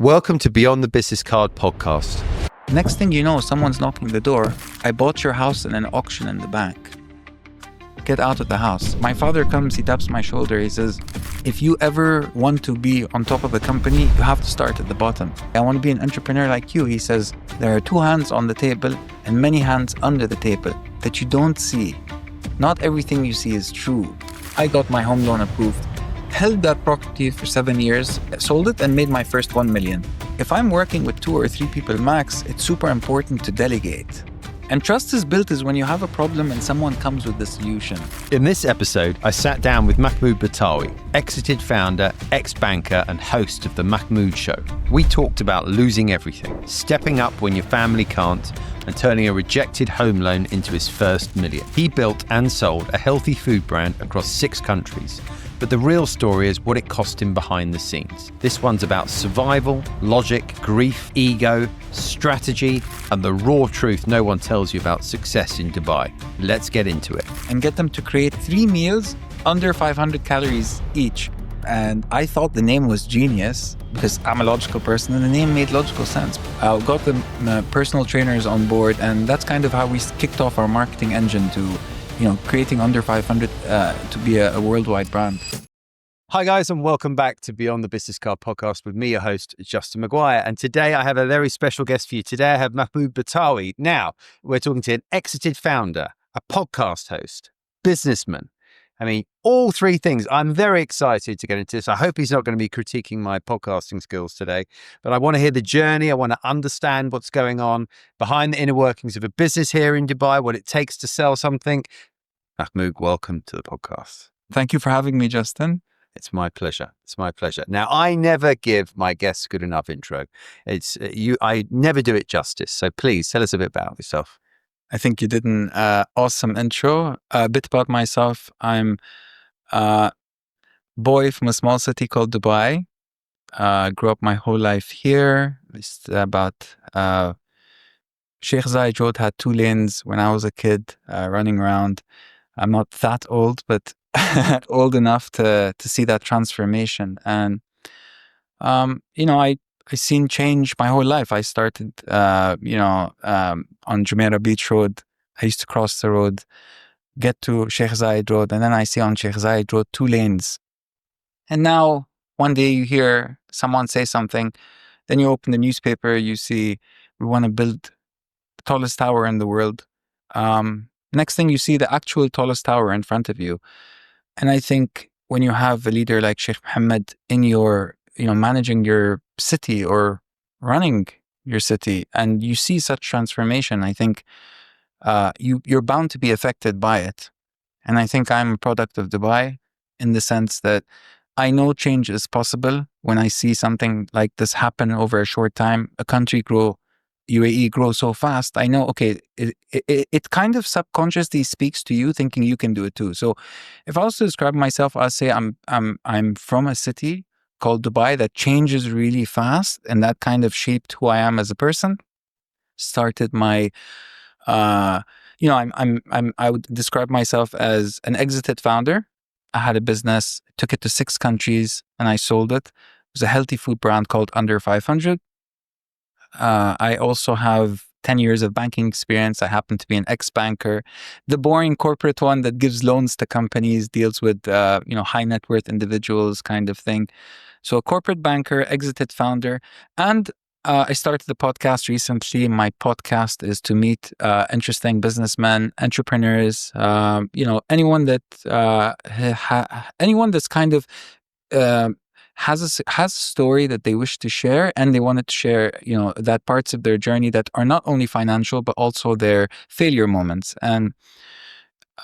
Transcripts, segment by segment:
Welcome to Beyond the Business Card podcast. Next thing you know, someone's knocking the door. I bought your house in an auction in the bank. Get out of the house. My father comes, he taps my shoulder. He says, if you ever want to be on top of a company, you have to start at the bottom. I want to be an entrepreneur like you. He says, there are two hands on the table and many hands under the table that you don't see. Not everything you see is true. I got my home loan approved, held that property for 7 years, sold it and made my first 1 million. If I'm working with 2 or 3 people max, it's super important to delegate. And trust is built is when you have a problem and someone comes with the solution. In this episode, I sat down with Mahmoud Bartawi, exited founder, ex-banker and host of the Mahmoud Show. We talked about losing everything, stepping up when your family can't, and turning a rejected home loan into his first million. He built and sold a healthy food brand across 6 countries. But the real story is what it cost him behind the scenes. This one's about survival, logic, grief, ego, strategy, and the raw truth no one tells you about success in Dubai. Let's get into it. And get them to create 3 meals under 500 calories each. And I thought the name was genius because I'm a logical person and the name made logical sense. I got the personal trainers on board, and that's kind of how we kicked off our marketing engine to creating under 500 to be a worldwide brand. Hi guys, and welcome back to Beyond the Business Card podcast with me, your host, Justin Maguire. And today I have a very special guest for you. Today I have Mahmoud Bartawi. Now, we're talking to an exited founder, a podcast host, businessman. I mean, all 3 things. I'm very excited to get into this. I hope he's not going to be critiquing my podcasting skills today, but I want to hear the journey. I want to understand what's going on behind the inner workings of a business here in Dubai, what it takes to sell something. Mahmoud, welcome to the podcast. Thank you for having me, Justin. It's my pleasure. It's my pleasure. Now, I never give my guests good enough intro. I never do it justice. So please tell us a bit about yourself. I think you did an awesome intro. A bit about myself. I'm a boy from a small city called Dubai. Grew up my whole life here. It's about Sheikh Zayed Road had 2 lanes when I was a kid running around. I'm not that old, but old enough to see that transformation. And, I seen change my whole life. I started, on Jumeirah Beach Road. I used to cross the road, get to Sheikh Zayed Road, and then I see on Sheikh Zayed Road 2 lanes. And now, one day you hear someone say something, then you open the newspaper, you see, we want to build the tallest tower in the world. Next thing you see the actual tallest tower in front of you. And I think when you have a leader like Sheikh Mohammed in your, managing your city or running your city, and you see such transformation, I think you're bound to be affected by it. And I think I'm a product of Dubai in the sense that I know change is possible when I see something like this happen over a short time, a country grow, UAE grow so fast. I know, okay, it kind of subconsciously speaks to you thinking you can do it too. So if I was to describe myself, I'll say I'm from a city called Dubai that changes really fast, and that kind of shaped who I am as a person. Started my, I would describe myself as an exited founder. I had a business, took it to 6 countries, and I sold it. It was a healthy food brand called Under 500. I also have 10 years of banking experience. I happen to be an ex-banker, the boring corporate one that gives loans to companies, deals with, high net worth individuals kind of thing. So a corporate banker, exited founder. And I started the podcast recently. My podcast is to meet interesting businessmen, entrepreneurs, anyone that's kind of has a story that they wish to share, and they wanted to share, that parts of their journey that are not only financial but also their failure moments. And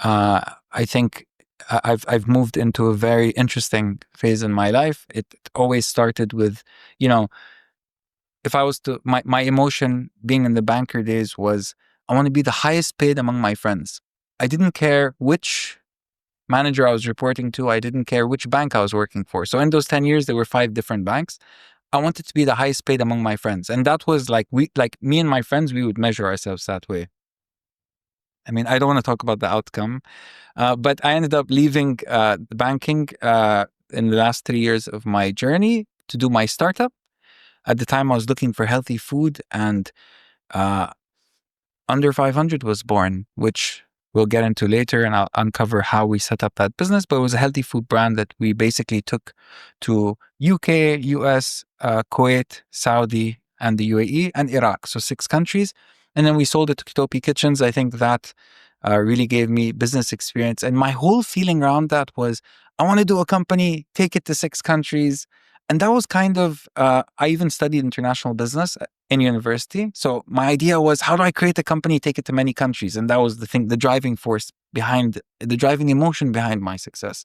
I think I've moved into a very interesting phase in my life. It always started with, if I was to, my emotion being in the banker days was, I want to be the highest paid among my friends. I didn't care which manager I was reporting to. I didn't care which bank I was working for. So in those 10 years, there were 5 different banks. I wanted to be the highest paid among my friends. And that was me and my friends, we would measure ourselves that way. I mean, I don't want to talk about the outcome, but I ended up leaving the banking in the last 3 years of my journey to do my startup. At the time, I was looking for healthy food, and uh, Under 500 was born, which we'll get into later, and I'll uncover how we set up that business. But it was a healthy food brand that we basically took to UK, US, Kuwait, Saudi, and the UAE, and Iraq. So 6 countries. And then we sold it to Kitopi Kitchens. I think that really gave me business experience. And my whole feeling around that was, I want to do a company, take it to 6 countries. And that was kind of, I even studied international business in university. So my idea was, how do I create a company, take it to many countries? And that was the thing, the driving force behind, the driving emotion behind my success,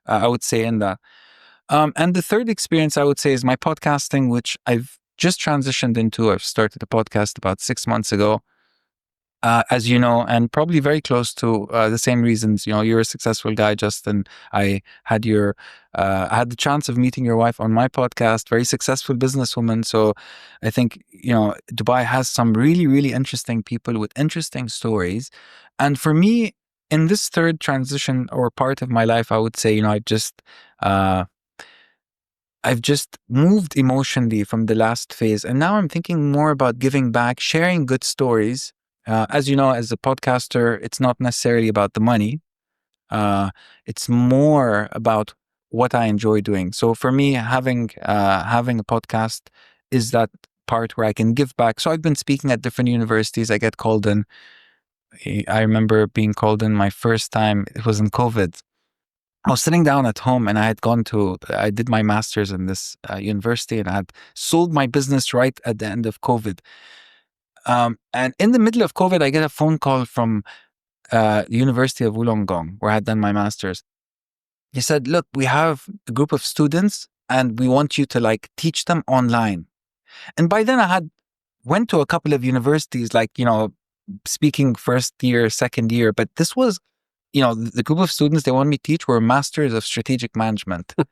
I would say in that. And the third experience I would say is my podcasting, which I've just transitioned into. I've started a podcast about 6 months ago. As you know, and probably very close to the same reasons. You know, you're a successful guy, Justin. I had I had the chance of meeting your wife on my podcast. Very successful businesswoman. So, I think Dubai has some really, really interesting people with interesting stories. And for me, in this third transition or part of my life, I would say, I've just moved emotionally from the last phase, and now I'm thinking more about giving back, sharing good stories. As you know, as a podcaster, it's not necessarily about the money. It's more about what I enjoy doing. So for me, having a podcast is that part where I can give back. So I've been speaking at different universities. I get called in. I remember being called in my first time. It was in COVID. I was sitting down at home, and I did my master's in this university, and I had sold my business right at the end of COVID. And in the middle of COVID, I get a phone call from the University of Wollongong, where I had done my master's. He said, look, we have a group of students and we want you to teach them online. And by then I had went to a couple of universities, speaking first year, second year, but this was, the group of students they wanted me to teach were masters of strategic management. And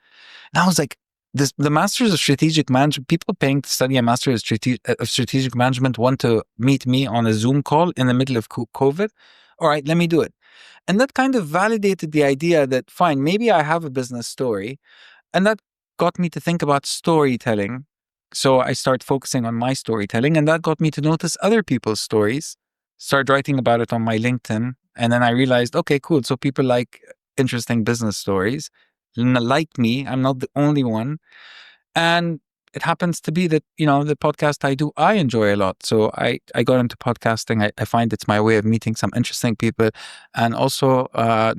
I was like, the masters of strategic management, people paying to study a master of strategic management want to meet me on a Zoom call in the middle of COVID. All right, let me do it. And that kind of validated the idea that, fine, maybe I have a business story. And that got me to think about storytelling. So I started focusing on my storytelling, and that got me to notice other people's stories, start writing about it on my LinkedIn. And then I realized, okay, cool. So people like interesting business stories. Like me, I'm not the only one. And it happens to be that, the podcast I do, I enjoy a lot. So I got into podcasting. I find it's my way of meeting some interesting people, and also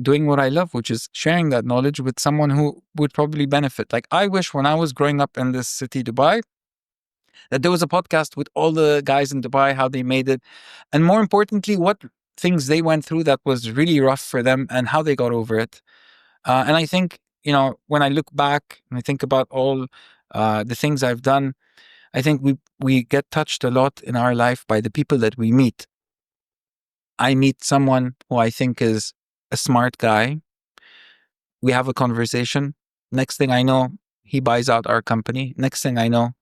doing what I love, which is sharing that knowledge with someone who would probably benefit. Like, I wish when I was growing up in this city, Dubai, that there was a podcast with all the guys in Dubai, how they made it. And more importantly, what things they went through that was really rough for them and how they got over it. And I think, when I look back and I think about all the things I've done, I think we get touched a lot in our life by the people that we meet. I meet someone who I think is a smart guy. We have a conversation. Next thing I know, he buys out our company. Next thing I know,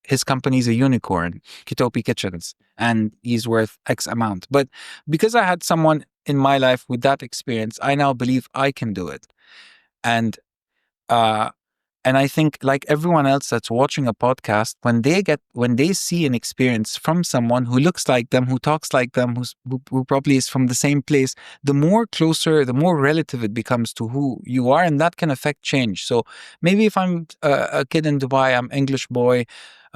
his company is a unicorn, Kitopi Kitchens, and he's worth X amount. But because I had someone in my life with that experience, I now believe I can do it. And I think, like everyone else that's watching a podcast, when they see an experience from someone who looks like them, who talks like them, who probably is from the same place, the more closer, the more relative it becomes to who you are, and that can affect change. So maybe if I'm a kid in Dubai, I'm English boy,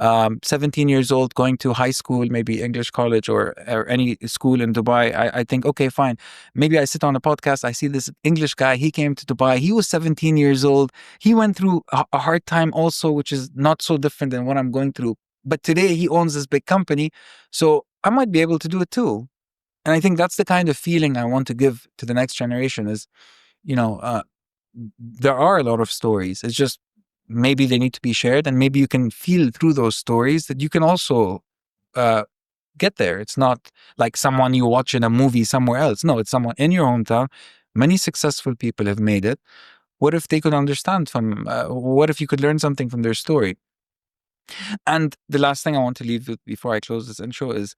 17 years old, going to high school, maybe English college or any school in Dubai, I think, okay, fine. Maybe I sit on a podcast, I see this English guy, he came to Dubai, he was 17 years old, he went through a hard time also, which is not so different than what I'm going through. But today he owns this big company, so I might be able to do it too. And I think that's the kind of feeling I want to give to the next generation is, there are a lot of stories. It's just, maybe they need to be shared, and maybe you can feel through those stories that you can also get there. It's not like someone you watch in a movie somewhere else. No, it's someone in your hometown. Many successful people have made it. What if they could understand what if you could learn something from their story? And the last thing I want to leave with before I close this intro is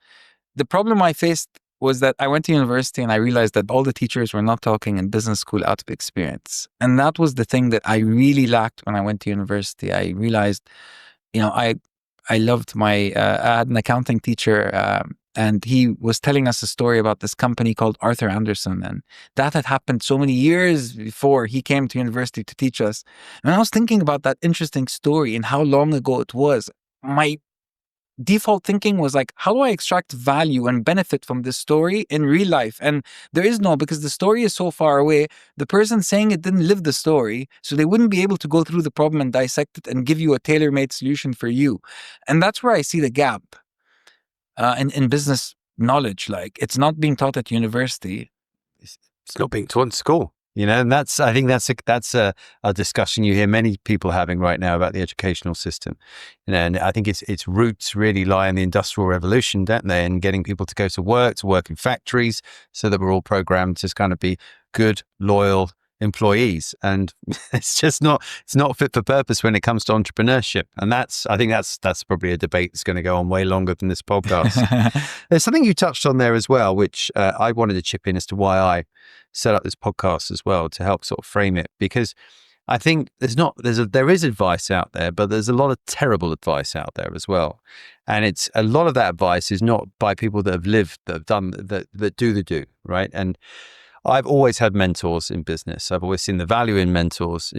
the problem I faced was that I went to university and I realized that all the teachers were not talking in business school out of experience. And that was the thing that I really lacked when I went to university. I realized, I I loved I had an accounting teacher, and he was telling us a story about this company called Arthur Anderson. And that had happened so many years before he came to university to teach us. And I was thinking about that interesting story and how long ago it was. My default thinking was like, how do I extract value and benefit from this story in real life? And there is no, because the story is so far away. The person saying it didn't live the story, so they wouldn't be able to go through the problem and dissect it and give you a tailor-made solution for you. And that's where I see the gap in business knowledge. Like, it's not being taught at university. It's not being taught in school. And I think that's a discussion you hear many people having right now about the educational system. And I think its roots really lie in the Industrial Revolution, don't they? And getting people to go to work in factories, so that we're all programmed to kind of be good, loyal employees. And it's not fit for purpose when it comes to entrepreneurship. And I think that's probably a debate that's going to go on way longer than this podcast. There's something you touched on there as well, which I wanted to chip in as to why I set up this podcast as well, to help sort of frame it, because I think there is advice out there, but there's a lot of terrible advice out there as well. And it's a lot of that advice is not by people that have lived, that have done, that do the do, right? And I've always had mentors in business. I've always seen the value in mentors.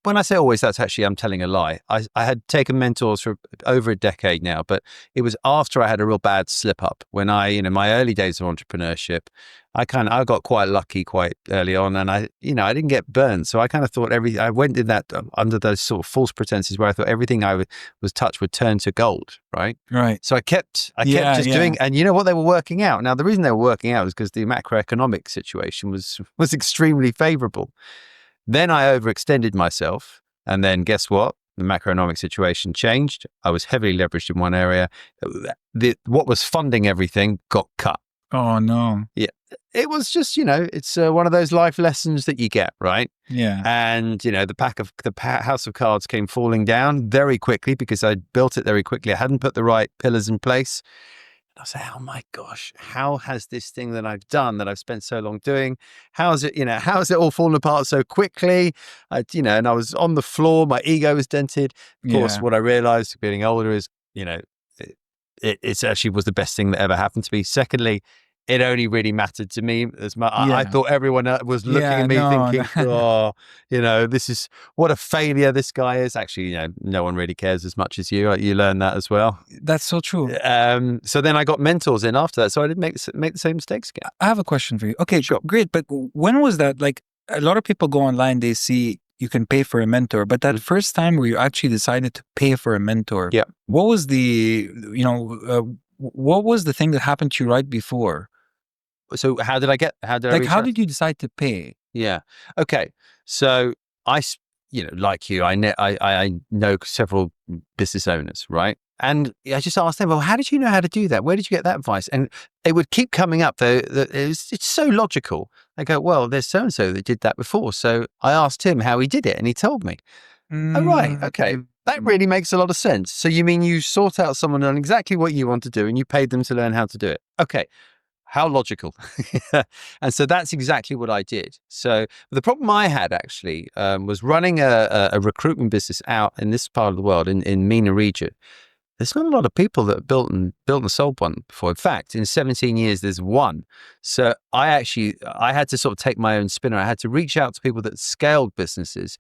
When I say always, that's actually, I'm telling a lie. I had taken mentors for over a decade now, but it was after I had a real bad slip up when my early days of entrepreneurship, I got quite lucky quite early on, and I didn't get burned. So I kind of thought I went in that under those sort of false pretenses where I thought everything I was touched would turn to gold, right? Right. So I kept just doing, and you know what they were working out? Now, the reason they were working out was because the macroeconomic situation was extremely favorable. Then I overextended myself, and then guess what? The macroeconomic situation changed. I was heavily leveraged in one area. What was funding everything got cut. Oh, no. Yeah. It was just, it's one of those life lessons that you get, right? Yeah. And, the house of cards came falling down very quickly because I built it very quickly. I hadn't put the right pillars in place. And I was like, oh my gosh, how has this thing that I've done, that I've spent so long doing, how has it all fallen apart so quickly? And I was on the floor, my ego was dented. Of course, what I realized getting older is, it actually was the best thing that ever happened to me. Secondly, it only really mattered to me as much. I thought everyone was looking at me thinking, oh, this is what a failure this guy is. Actually, no one really cares as much as you. You learn that as well. That's so true. So then I got mentors in after that, so I didn't make the same mistakes again. I have a question for you. Okay, sure. Great. But when was that? Like, a lot of people go online, they see you can pay for a mentor, but that first time where you actually decided to pay for a mentor, what was what was the thing that happened to you right before? So how did did you decide to pay? Yeah. Okay. So like you, I know several business owners, right? And I just asked them, well, how did you know how to do that? Where did you get that advice? And it would keep coming up, though. It's so logical. I go, well, there's so-and-so that did that before. So I asked him how he did it, and he told me. Oh, right. Okay. That really makes a lot of sense. So you mean you sought out someone on exactly what you want to do, and you paid them to learn how to do it? Okay. How logical. And so that's exactly what I did. So the problem I had actually was running a recruitment business out in this part of the world, in MENA region. There's not a lot of people that have built and sold one before. In fact, in 17 years, there's one. So I had to sort of take my own spinner. I had to reach out to people that scaled businesses,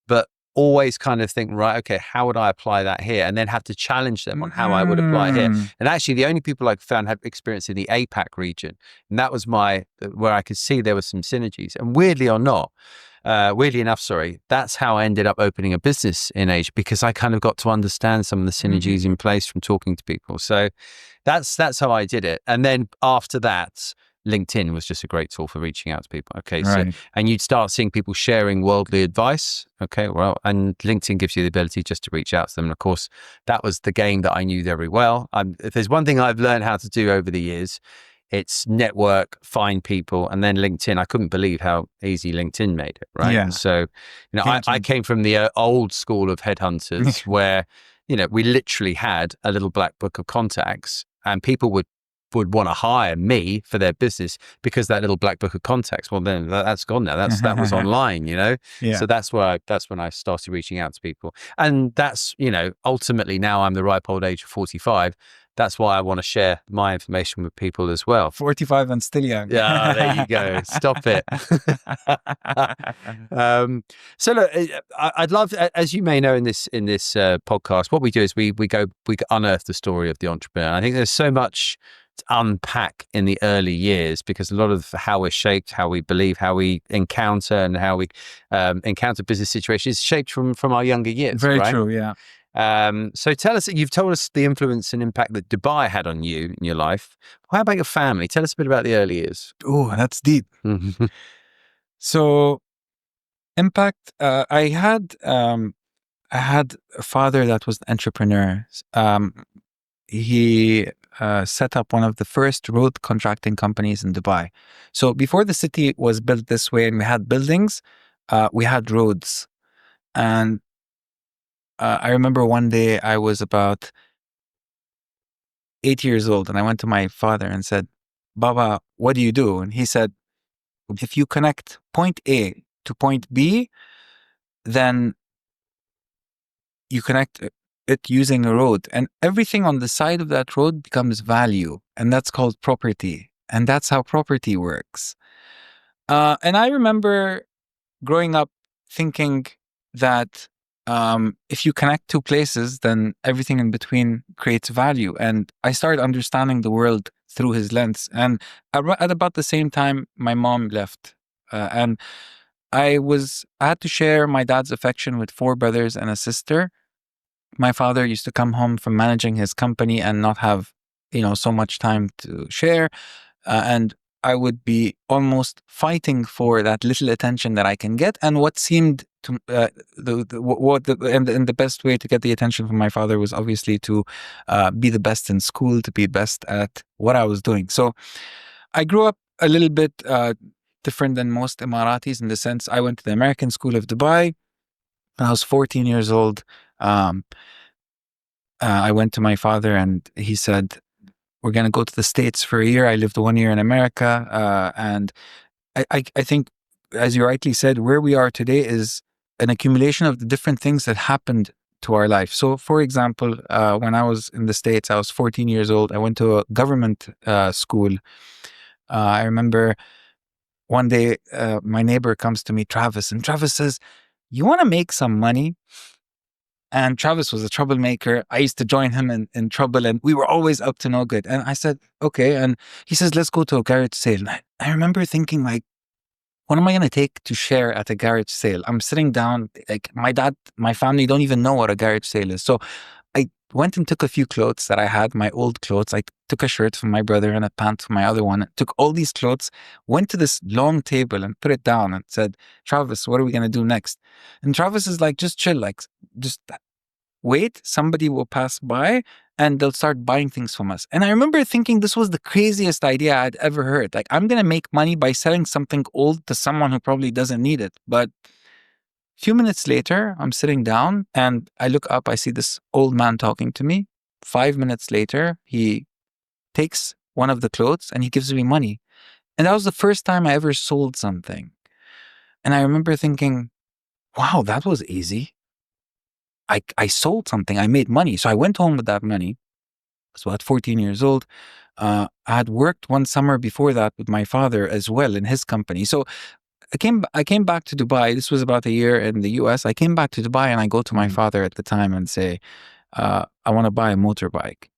but always kind of think, right, okay, how would I apply that here? And then have to challenge them on how I would apply it here. And actually, the only people I found had experience in the APAC region. And that was where I could see there were some synergies. And weirdly enough, that's how I ended up opening a business in Asia, because I kind of got to understand some of the synergies in place from talking to people. So that's how I did it. And then after that, LinkedIn was just a great tool for reaching out to people. Okay. Right. So, and you'd start seeing people sharing worldly advice. Okay. Well, and LinkedIn gives you the ability just to reach out to them. And of course, that was the game that I knew very well. If there's one thing I've learned how to do over the years, it's network, find people, and then LinkedIn. I couldn't believe how easy LinkedIn made it. Right. Yeah. So, I came from the old school of headhunters where, we literally had a little black book of contacts, and people would would want to hire me for their business because that little black book of contacts. Well, then that's gone now. That was online, Yeah. So that's when I started reaching out to people, and that's ultimately now I'm the ripe old age of 45. That's why I want to share my information with people as well. 45 and still young. Yeah, there you go. Stop it. So look, I'd love, as you may know, in this podcast, what we do is we unearth the story of the entrepreneur. I think there's so much to unpack in the early years, because a lot of how we're shaped, how we believe, how we encounter, and how we encounter business situations is shaped from our younger years. Very right? true. Yeah. So you've told us the influence and impact that Dubai had on you in your life. How about your family? Tell us a bit about the early years. Oh, that's deep. So impact, I had a father that was an entrepreneur. He set up one of the first road contracting companies in Dubai. So before the city was built this way and we had buildings, we had roads. And I remember one day I was about 8 years old and I went to my father and said, "Baba, what do you do?" And he said, "If you connect point A to point B, then you connect it using a road, and everything on the side of that road becomes value, and that's called property. And that's how property works." And I remember growing up thinking that if you connect two places, then everything in between creates value. And I started understanding the world through his lens. And at about the same time, my mom left. And I had to share my dad's affection with 4 brothers and a sister. My father used to come home from managing his company and not have, so much time to share. And I would be almost fighting for that little attention that I can get. And what seemed to the best way to get the attention from my father was obviously to be the best in school, to be best at what I was doing. So I grew up a little bit different than most Emiratis in the sense I went to the American School of Dubai. When I was 14 years old, I went to my father and he said, "We're going to go to the States for a year." I lived 1 year in America. And I think, as you rightly said, where we are today is an accumulation of the different things that happened to our life. So, for example, when I was in the States, I was 14 years old. I went to a government school. I remember one day my neighbor comes to me, Travis, and Travis says, "You want to make some money?" And Travis was a troublemaker. I used to join him in trouble, and we were always up to no good. And I said, "Okay." And he says, "Let's go to a garage sale." And I remember thinking, like, what am I going to take to share at a garage sale? I'm sitting down, like my family don't even know what a garage sale is. So I went and took a few clothes that I had, my old clothes. I took a shirt from my brother and a pant from my other one. Took all these clothes, went to this long table and put it down and said, "Travis, what are we going to do next?" And Travis is like, "Just chill, like, just wait, somebody will pass by and they'll start buying things from us." And I remember thinking this was the craziest idea I'd ever heard. Like, I'm going to make money by selling something old to someone who probably doesn't need it. But a few minutes later, I'm sitting down and I look up, I see this old man talking to me. 5 minutes later, he takes one of the clothes and he gives me money. And that was the first time I ever sold something. And I remember thinking, wow, that was easy. I sold something, I made money. So I went home with that money. I was about 14 years old. I had worked one summer before that with my father as well in his company. So I came back to Dubai. This was about a year in the US. I came back to Dubai and I go to my father at the time and say, "I want to buy a motorbike."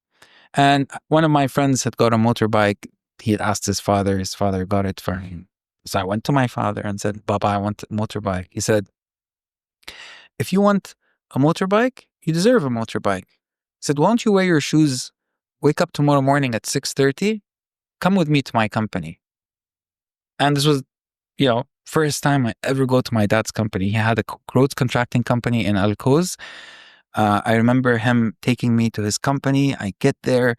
And one of my friends had got a motorbike. He had asked his father got it for him. So I went to my father and said, "Baba, I want a motorbike." He said, "If you want a motorbike, you deserve a motorbike." He said, "Why don't you wear your shoes, wake up tomorrow morning at 6:30, come with me to my company." And this was, first time I ever go to my dad's company. He had a roads contracting company in Al Quoz. I remember him taking me to his company. I get there,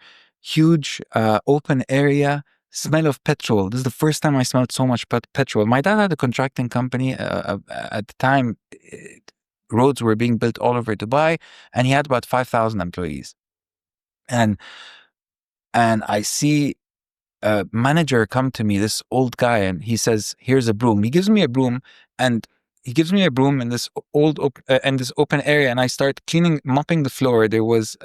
huge open area, smell of petrol. This is the first time I smelled so much petrol. My dad had a contracting company at the time. Roads were being built all over Dubai, and he had about 5,000 employees. And I see manager come to me, this old guy, and he says, "Here's a broom." He gives me a broom, and he gives me a broom in this this open area, and I start mopping the floor. There was,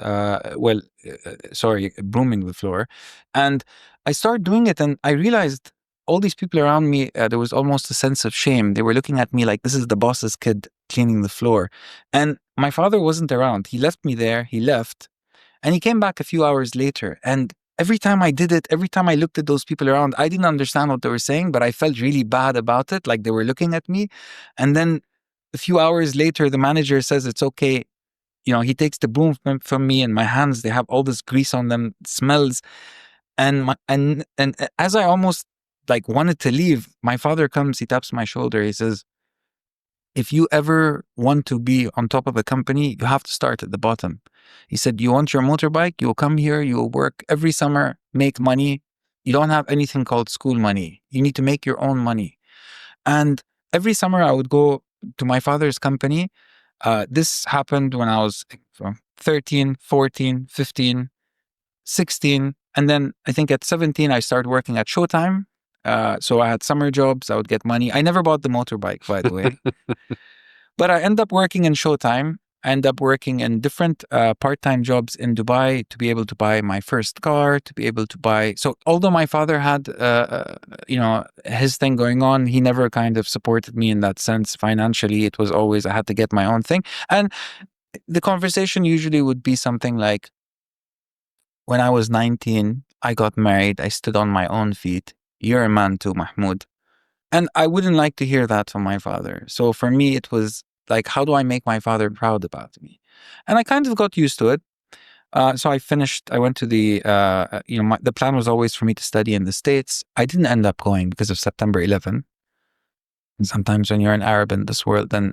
brooming the floor, and I start doing it, and I realized all these people around me. There was almost a sense of shame. They were looking at me like, "This is the boss's kid cleaning the floor," and my father wasn't around. He left me there. He left, and he came back a few hours later, and every time I did it, every time I looked at those people around, I didn't understand what they were saying, but I felt really bad about it, like they were looking at me. And then a few hours later, the manager says it's okay. He takes the broom from me, and my hands, they have all this grease on them, smells. And as I almost like wanted to leave, my father comes, he taps my shoulder, he says, "If you ever want to be on top of a company, you have to start at the bottom." He said, "You want your motorbike? You'll come here, you'll work every summer, make money. You don't have anything called school money. You need to make your own money." And every summer I would go to my father's company. This happened when I was 13, 14, 15, 16. And then I think at 17, I started working at Showtime. So I had summer jobs, I would get money. I never bought the motorbike, by the way. But I end up working in Showtime. I end up working in different part-time jobs in Dubai to be able to buy my first car, to be able to buy. So although my father had, his thing going on, he never kind of supported me in that sense financially. It was always, I had to get my own thing. And the conversation usually would be something like, when I was 19, I got married. I stood on my own feet. You're a man too, Mahmoud. And I wouldn't like to hear that from my father. So for me, it was like, how do I make my father proud about me? And I kind of got used to it. So I went to the plan was always for me to study in the States. I didn't end up going because of September 11. And sometimes when you're an Arab in this world, then,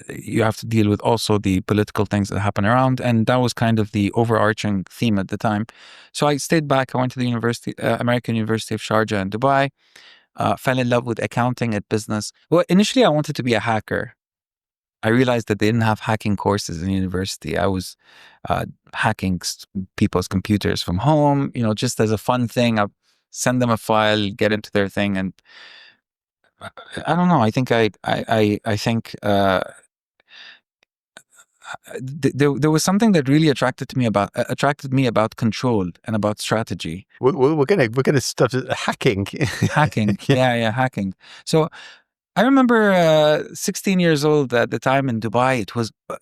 you have to deal with also the political things that happen around. And that was kind of the overarching theme at the time. So I stayed back. I went to the American University of Sharjah in Dubai, fell in love with accounting and business. Well, initially I wanted to be a hacker. I realized that they didn't have hacking courses in university. I was hacking people's computers from home, just as a fun thing. I send them a file, get into their thing, and I don't know. I think there was something that really attracted me about control and about strategy. We're gonna start hacking. Hacking, yeah, hacking. So I remember 16 years old at the time in Dubai.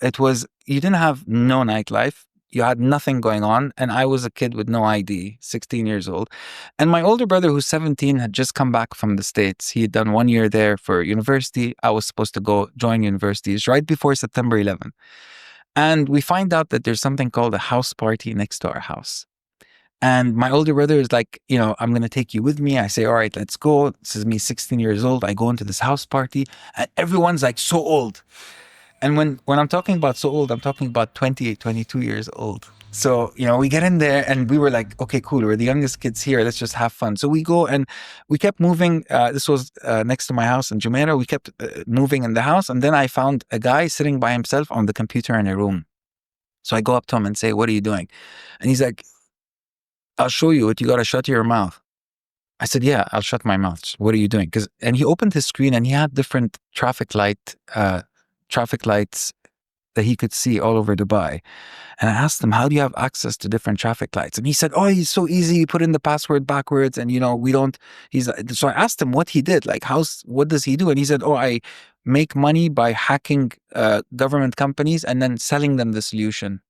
It was you didn't have no nightlife. You had nothing going on. And I was a kid with no ID, 16 years old. And my older brother, who's 17, had just come back from the States. He had done 1 year there for university. I was supposed to go join universities right before September 11. And we find out that there's something called a house party next to our house. And my older brother is like, I'm going to take you with me. I say, all right, let's go. This is me, 16 years old. I go into this house party and everyone's like so old. And when I'm talking about so old, I'm talking about 28, 22 years old. So, we get in there and we were like, okay, cool. We're the youngest kids here. Let's just have fun. So we go and we kept moving. This was next to my house in Jumeirah. We kept moving in the house. And then I found a guy sitting by himself on the computer in a room. So I go up to him and say, what are you doing? And he's like, I'll show you it. You got to shut your mouth. I said, yeah, I'll shut my mouth. What are you doing? And he opened his screen and he had different traffic lights that he could see all over Dubai. And I asked him, how do you have access to different traffic lights? And he said, oh, it's so easy. You put in the password backwards and, we don't, so I asked him what he did, like, what does he do? And he said, oh, I make money by hacking government companies and then selling them the solution.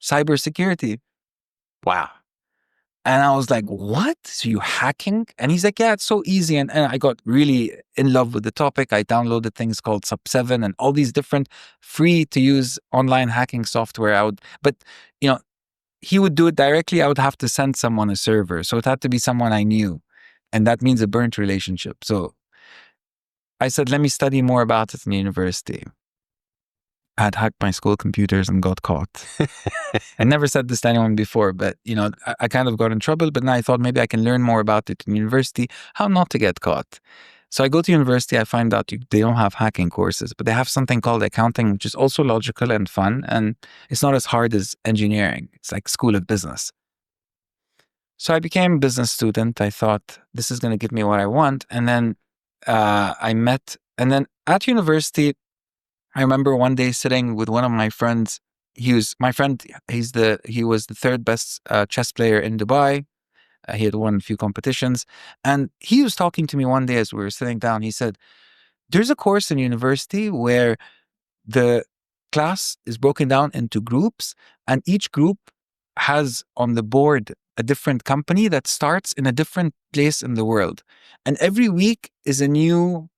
Cybersecurity. Wow. And I was like, what? So you hacking? And he's like, yeah, it's so easy. And I got really in love with the topic. I downloaded things called Sub 7 and all these different free to use online hacking software. But he would do it directly. I would have to send someone a server. So it had to be someone I knew. And that means a burnt relationship. So I said, let me study more about it in university. I had hacked my school computers and got caught. I never said this to anyone before, but I kind of got in trouble. But now I thought maybe I can learn more about it in university, how not to get caught. So I go to university, I find out they don't have hacking courses, but they have something called accounting, which is also logical and fun. And it's not as hard as engineering. It's like School of Business. So I became a business student. I thought this is going to give me what I want. And then and then at university, I remember one day sitting with one of my friends. He was the third best chess player in Dubai. He had won a few competitions. And he was talking to me one day as we were sitting down. He said, there's a course in university where the class is broken down into groups, and each group has on the board a different company that starts in a different place in the world. And every week is a new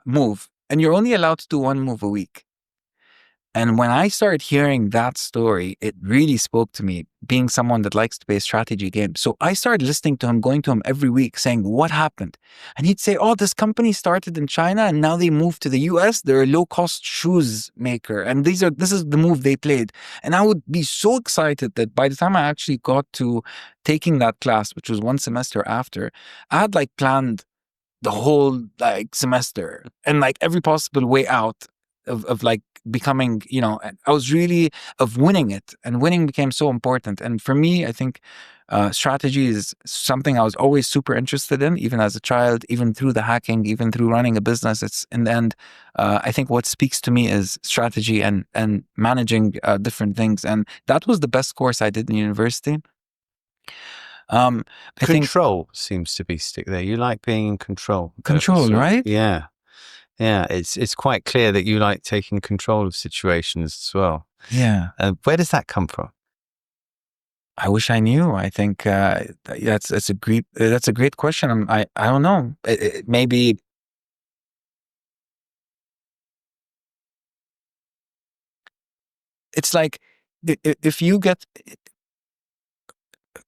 move, and you're only allowed to do one move a week. And when I started hearing that story, it really spoke to me, being someone that likes to play strategy games. So I started listening to him, going to him every week saying, what happened? And he'd say, oh, this company started in China and now they moved to the US. They're a low-cost shoes maker. And this is the move they played. And I would be so excited that by the time I actually got to taking that class, which was one semester after, I had like planned the whole like semester and like every possible way out of like becoming, I was really of winning it, and winning became so important. And for me, I think strategy is something I was always super interested in, even as a child, even through the hacking, even through running a business. It's in the end, I think what speaks to me is strategy and managing different things. And that was the best course I did in university. I Control seems to be stick there. You like being in control. Control, right? Yeah. Yeah, it's quite clear that you like taking control of situations as well. Yeah. Where does that come from? I wish I knew. I think that's a great question. I don't know. Maybe it's like if you get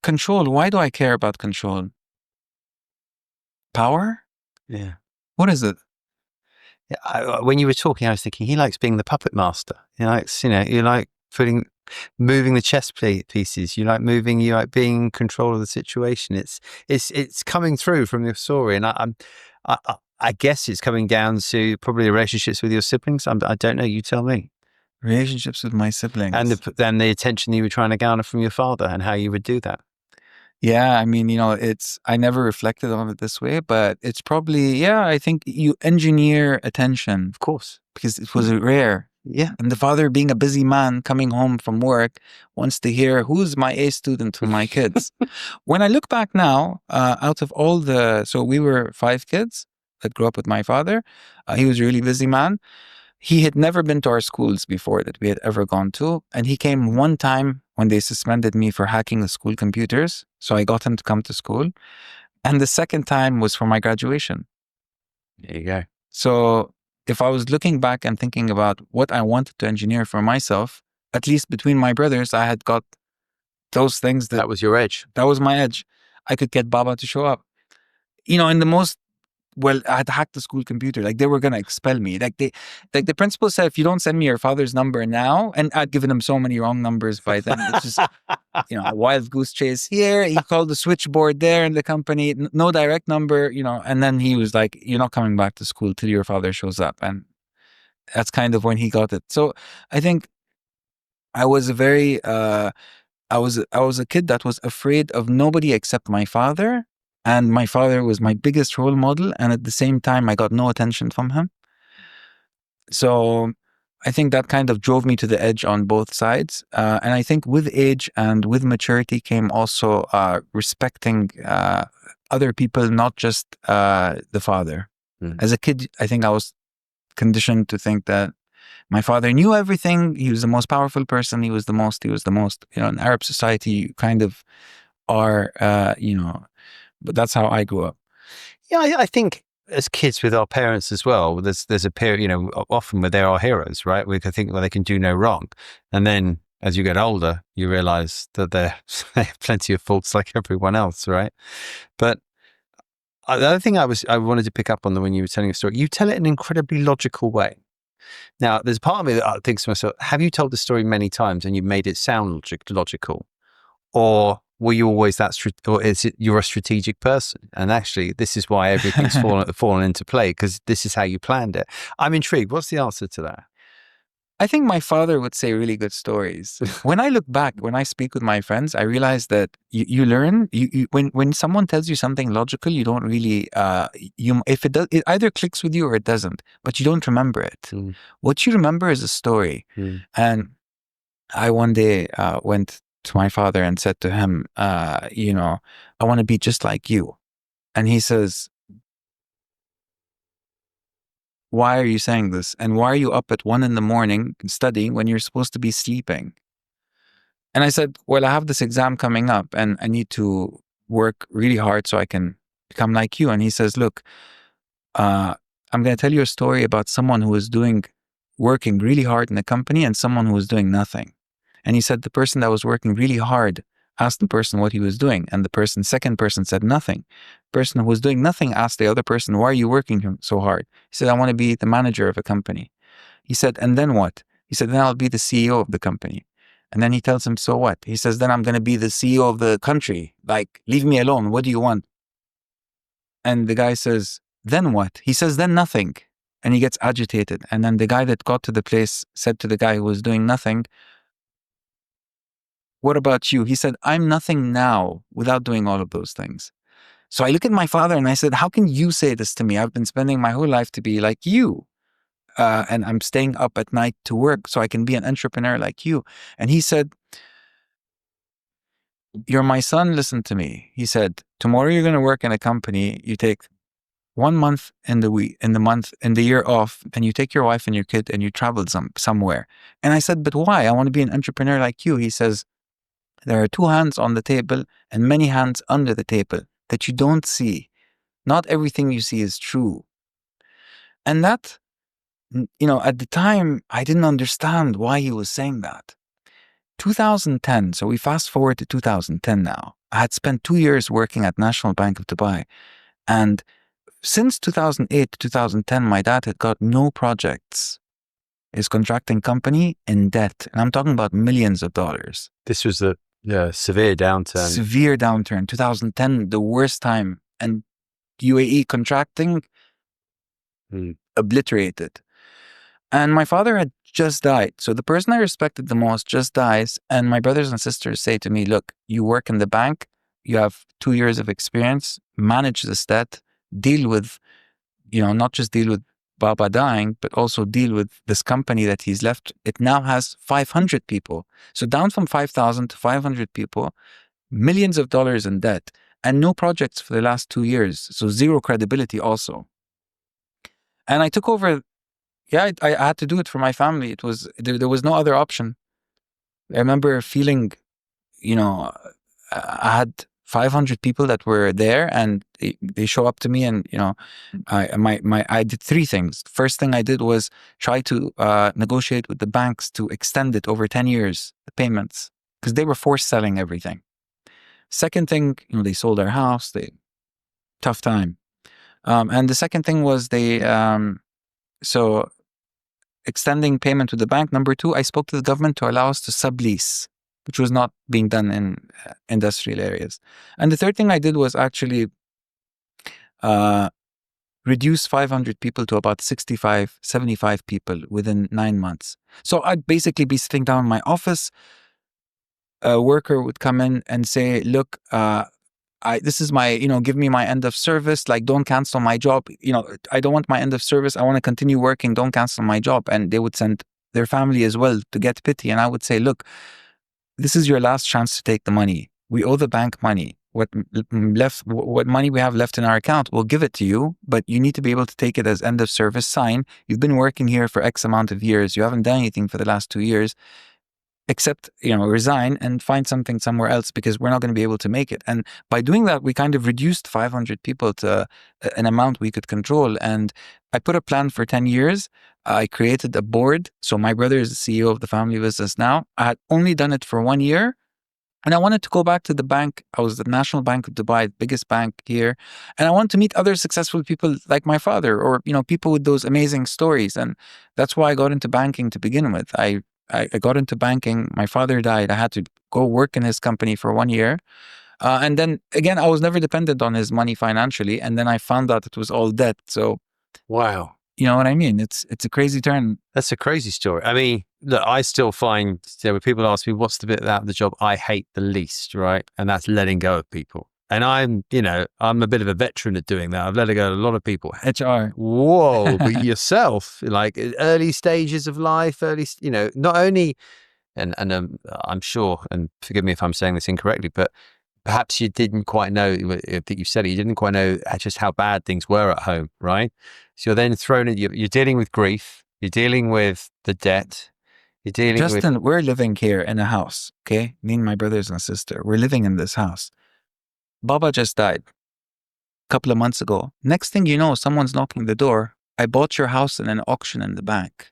control, why do I care about control? Power? Yeah. What is it? When you were talking, I was thinking he likes being the puppet master. He likes, you like moving the chess pieces. You like being in control of the situation. It's coming through from your story, and I guess it's coming down to probably the relationships with your siblings. I don't know. You tell me. Relationships with my siblings, and the attention you were trying to garner from your father, and how you would do that. Yeah, I mean, I never reflected on it this way, but it's probably, I think you engineer attention. Of course. Because it was rare. Yeah. And the father, being a busy man coming home from work, wants to hear who's my A student for my kids. When I look back now, out of so we were 5 kids that grew up with my father. He was a really busy man. He had never been to our schools before that we had ever gone to. And he came one time when they suspended me for hacking the school computers. So I got him to come to school. And the second time was for my graduation. There you go. So if I was looking back and thinking about what I wanted to engineer for myself, at least between my brothers, I had got those things that was your edge. That was my edge. I could get Baba to show up. In the most I had hacked the school computer. Like, they were going to expel me. Like the principal said, if you don't send me your father's number now, and I'd given him so many wrong numbers by then. It's just, a wild goose chase here. He called the switchboard there in the company, no direct number, and then he was like, you're not coming back to school till your father shows up. And that's kind of when he got it. So I think I was a very, I was a kid that was afraid of nobody except my father. And my father was my biggest role model. And at the same time, I got no attention from him. So I think that kind of drove me to the edge on both sides. And I think with age and with maturity came also respecting other people, not just the father. Mm. As a kid, I think I was conditioned to think that my father knew everything. He was the most powerful person. He was the most. In Arab society, you kind of are, but that's how I grew up. Yeah, I think as kids with our parents as well, there's a period, often where they're our heroes, right? We can think, well, they can do no wrong. And then as you get older, you realize that they have plenty of faults like everyone else, right? But the other thing I wanted to pick up on when you were telling a story, you tell it in an incredibly logical way. Now, there's part of me that thinks to myself, have you told the story many times and you made it sound logical? Or were you always or is it you're a strategic person? And actually, this is why everything's fallen into play, because this is how you planned it. I'm intrigued. What's the answer to that? I think my father would say really good stories. When I look back, when I speak with my friends, I realize that you learn, when someone tells you something logical, you don't really, if it does, it either clicks with you or it doesn't, but you don't remember it. Mm. What you remember is a story. And I one day went to my father and said to him, I want to be just like you. And he says, why are you saying this? And why are you up at 1 a.m. studying when you're supposed to be sleeping? And I said, well, I have this exam coming up and I need to work really hard so I can become like you. And he says, look, I'm going to tell you a story about someone who was working really hard in a company and someone who was doing nothing. And he said, the person that was working really hard asked the person what he was doing. And the second person said nothing. The person who was doing nothing asked the other person, why are you working so hard? He said, I want to be the manager of a company. He said, and then what? He said, then I'll be the CEO of the company. And then he tells him, so what? He says, then I'm going to be the CEO of the country. Like, leave me alone. What do you want? And the guy says, then what? He says, then nothing. And he gets agitated. And then the guy that got to the place said to the guy who was doing nothing, what about you? He said, I'm nothing now without doing all of those things. So I look at my father and I said, how can you say this to me? I've been spending my whole life to be like you. And I'm staying up at night to work so I can be an entrepreneur like you. And he said, you're my son, listen to me. He said, tomorrow you're going to work in a company. You take 1 month in the year off, and you take your wife and your kid and you travel somewhere. And I said, but why? I want to be an entrepreneur like you. He says, there are 2 hands on the table and many hands under the table that you don't see. Not everything you see is true. And that, at the time, I didn't understand why he was saying that. 2010, so we fast forward to 2010 now. I had spent 2 years working at National Bank of Dubai. And since 2008 to 2010, my dad had got no projects. His contracting company in debt. And I'm talking about millions of dollars. This was a severe downturn. Severe downturn. 2010, the worst time. And UAE contracting, obliterated. And my father had just died. So the person I respected the most just dies. And my brothers and sisters say to me, look, you work in the bank. You have 2 years of experience. Manage this debt. Deal with, not just deal with Baba dying, but also deal with this company that he's left. It now has 500 people. So down from 5,000 to 500 people, millions of dollars in debt, and no projects for the last 2 years. So zero credibility also. And I took over. Yeah, I had to do it for my family. It was, there was no other option. I remember feeling, I had 500 people that were there and they show up to me and, I did 3 things. First thing I did was try to negotiate with the banks to extend it over 10 years, the payments, because they were forced selling everything. Second thing, they sold their house, tough time. And the second thing was extending payment to the bank. Number 2, I spoke to the government to allow us to sublease, which was not being done in industrial areas. And the third thing I did was actually reduce 500 people to about 65, 75 people within 9 months. So I'd basically be sitting down in my office. A worker would come in and say, look, this is my, give me my end of service. Like, don't cancel my job. I don't want my end of service. I want to continue working. Don't cancel my job. And they would send their family as well to get pity. And I would say, look, this is your last chance to take the money. We owe the bank money. What money we have left in our account, we'll give it to you, but you need to be able to take it as end of service sign. You've been working here for X amount of years. You haven't done anything for the last 2 years. Except, resign and find something somewhere else because we're not going to be able to make it. And by doing that, we kind of reduced 500 people to an amount we could control. And I put a plan for 10 years. I created a board. So my brother is the CEO of the family business now. I had only done it for 1 year. And I wanted to go back to the bank. I was the National Bank of Dubai, the biggest bank here. And I wanted to meet other successful people like my father or, people with those amazing stories. And that's why I got into banking to begin with. I got into banking. My father died. I had to go work in his company for 1 year. And then again, I was never dependent on his money financially. And then I found out it was all debt. So wow. You know what I mean? It's a crazy turn. That's a crazy story. I mean, look, I still find when people ask me what's the bit about the job I hate the least, right? And that's letting go of people. And I'm a bit of a veteran at doing that. I've let go of a lot of people. HR. Whoa, but yourself, like early stages of life, not only, and I'm sure, and forgive me if I'm saying this incorrectly, but perhaps you didn't quite know, I think you said it, you didn't quite know just how bad things were at home, right? So you're then thrown in, you're dealing with grief, you're dealing with the debt, you're dealing Justin, we're living here in a house, okay? Me and my brothers and sister, we're living in this house. Baba just died a couple of months ago. Next thing you know, someone's knocking the door. I bought your house in an auction in the bank.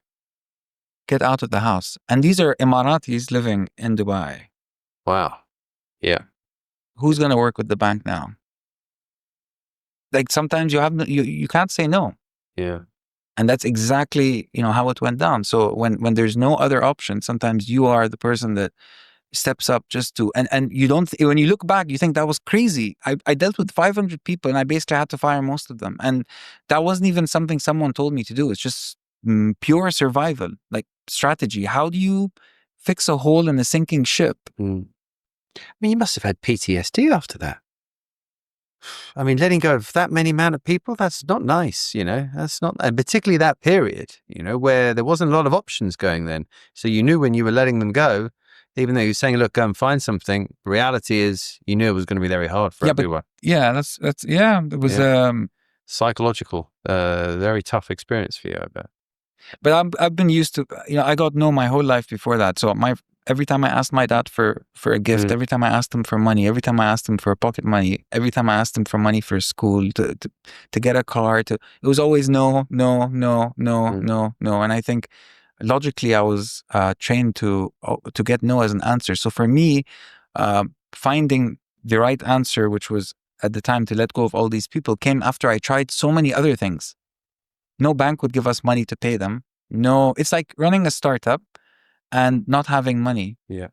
Get out of the house. And these are Emiratis living in Dubai. Wow. Yeah. Who's going to work with the bank now? Like sometimes you can't say no. Yeah. And that's exactly, how it went down. So when there's no other option, sometimes you are the person that steps up just to, and you don't, when you look back, you think that was crazy. I dealt with 500 people and I basically had to fire most of them. And that wasn't even something someone told me to do. It's just pure survival, like strategy. How do you fix a hole in a sinking ship? I mean, you must have had PTSD after that. I mean, letting go of that many amount of people, that's not nice, that's not, and particularly that period, where there wasn't a lot of options going then. So you knew when you were letting them go, even though you're saying, look, go and find something, reality is you knew it was going to be very hard for everyone. It was psychological, very tough experience for you, I bet. But I've been used to, I got no my whole life before that. So every time I asked my dad for a gift, every time I asked him for money, every time I asked him for pocket money, every time I asked him for money for school, to get a car, it was always no. And I think logically I was trained to get no as an answer. So for me, finding the right answer, which was at the time to let go of all these people, came after I tried so many other things. No bank would give us money to pay them. No, it's like running a startup and not having money. Yeah.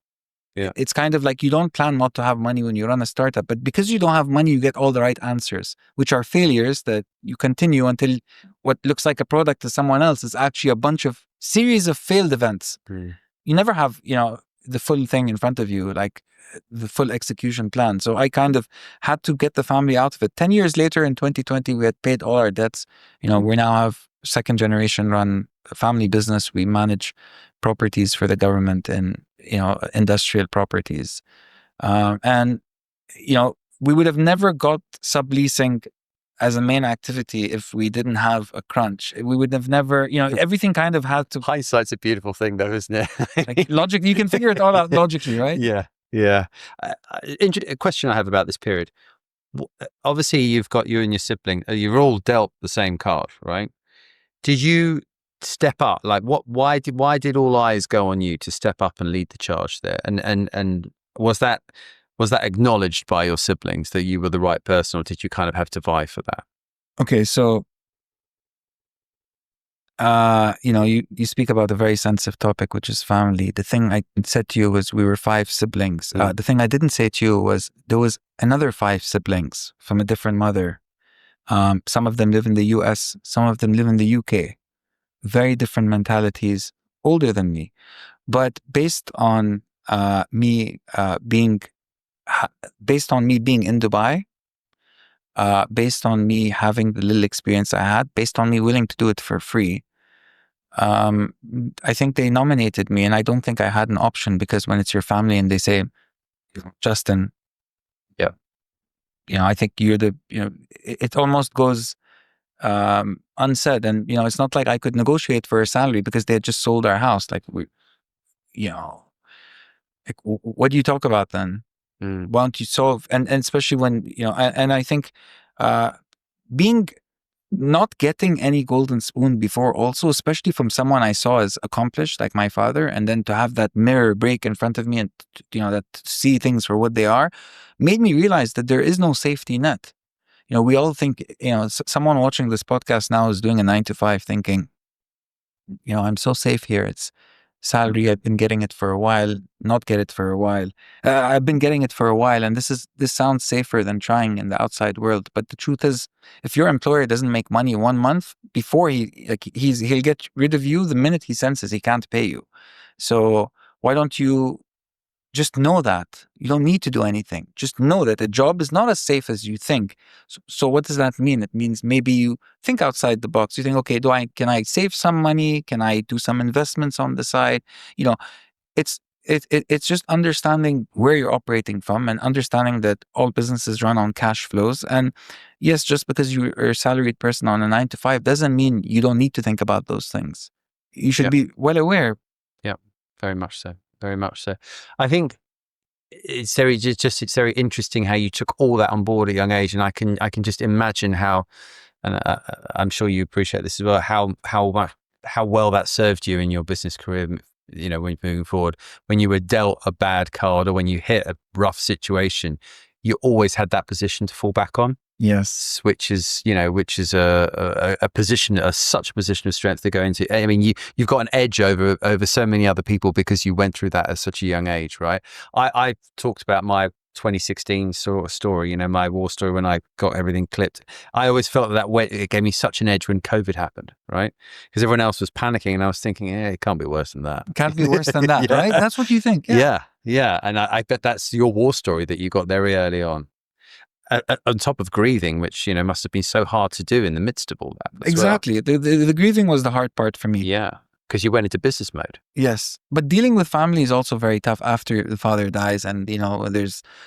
It's kind of like you don't plan not to have money when you run a startup, but because you don't have money, you get all the right answers, which are failures that you continue until what looks like a product to someone else is actually a series of failed events. You never have, the full thing in front of you, like the full execution plan. So I kind of had to get the family out of it. 10 years later in 2020, we had paid all our debts. We now have second generation run family business. We manage properties for the government and, industrial properties. And we would have never got subleasing as a main activity if we didn't have a crunch. We would have never, everything kind of had to. Hindsight's a beautiful thing though, isn't it? Like logically, you can figure it all out logically, right? Yeah. A question I have about this period. Obviously, you've got you and your sibling. You're all dealt the same card, right? Did you step up? Like, why did all eyes go on you to step up and lead the charge there? And was that acknowledged by your siblings that you were the right person, or did you kind of have to vie for that? Okay, so you speak about a very sensitive topic, which is family. The thing I said to you was we were 5 siblings. The thing I didn't say to you was there was another 5 siblings from a different mother. Some of them live in the US, some of them live in the UK. Very different mentalities, older than me. But based on me being in Dubai, based on me having the little experience I had, based on me willing to do it for free, I think they nominated me, and I don't think I had an option, because when it's your family and they say, Justin, I think you're it almost goes unsaid. And, it's not like I could negotiate for a salary because they had just sold our house. Like like, what do you talk about then? Why don't you solve? And especially when, and I think not getting any golden spoon before also, especially from someone I saw as accomplished, like my father, and then to have that mirror break in front of me and, that to see things for what they are, made me realize that there is no safety net. We all think, someone watching this podcast now is doing a 9 to 5 thinking, I'm so safe here. salary. I've been getting it for a while, not get it for a while. I've been getting it for a while, and this sounds safer than trying in the outside world. But the truth is, if your employer doesn't make money 1 month before he'll get rid of you the minute he senses he can't pay you. So why don't you just know that you don't need to do anything? Just know that a job is not as safe as you think. So what does that mean? It means maybe you think outside the box. You think, okay, can I save some money? Can I do some investments on the side? You know, it's just understanding where you're operating from and understanding that all businesses run on cash flows. And yes, just because you're a salaried person on a 9 to 5 doesn't mean you don't need to think about those things. You should be well aware. Yeah, very much so. Very much so. I think it's very interesting how you took all that on board at a young age, and I can just imagine how, and I'm sure you appreciate this as well, how well that served you in your business career. You know, when you're moving forward, when you were dealt a bad card or when you hit a rough situation, you always had that position to fall back on. Yes, which is a position, such a position of strength to go into. I mean, you've got an edge over so many other people because you went through that at such a young age, right? I talked about my 2016 sort of story, you know, my war story when I got everything clipped. I always felt that it gave me such an edge when COVID happened, right? Because everyone else was panicking, and I was thinking, it can't be worse than that. It can't be worse than that, right? That's what you think. Yeah. And I bet that's your war story that you got very early on. On top of grieving, which, you know, must have been so hard to do in the midst of all that. Exactly. Well. The grieving was the hard part for me. Yeah, because you went into business mode. Yes. But dealing with family is also very tough after the father dies. And, you know,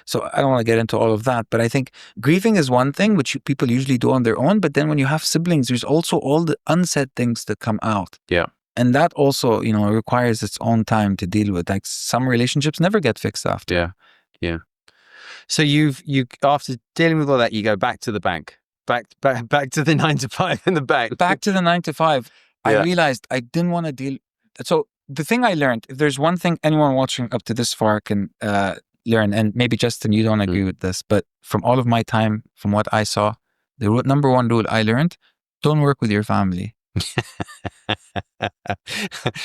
so I don't want to get into all of that, but I think grieving is one thing, which people usually do on their own. But then when you have siblings, there's also all the unsaid things that come out. Yeah. And that also, you know, requires its own time to deal with. Like some relationships never get fixed after. Yeah. So you after dealing with all that, you go back to the bank, back to the 9 to 5 in the bank. Back to the 9 to 5. I realized I didn't want to deal. So the thing I learned, if there's one thing anyone watching up to this far can learn, and maybe Justin, you don't agree with this, but from all of my time, from what I saw, the number one rule I learned: don't work with your family.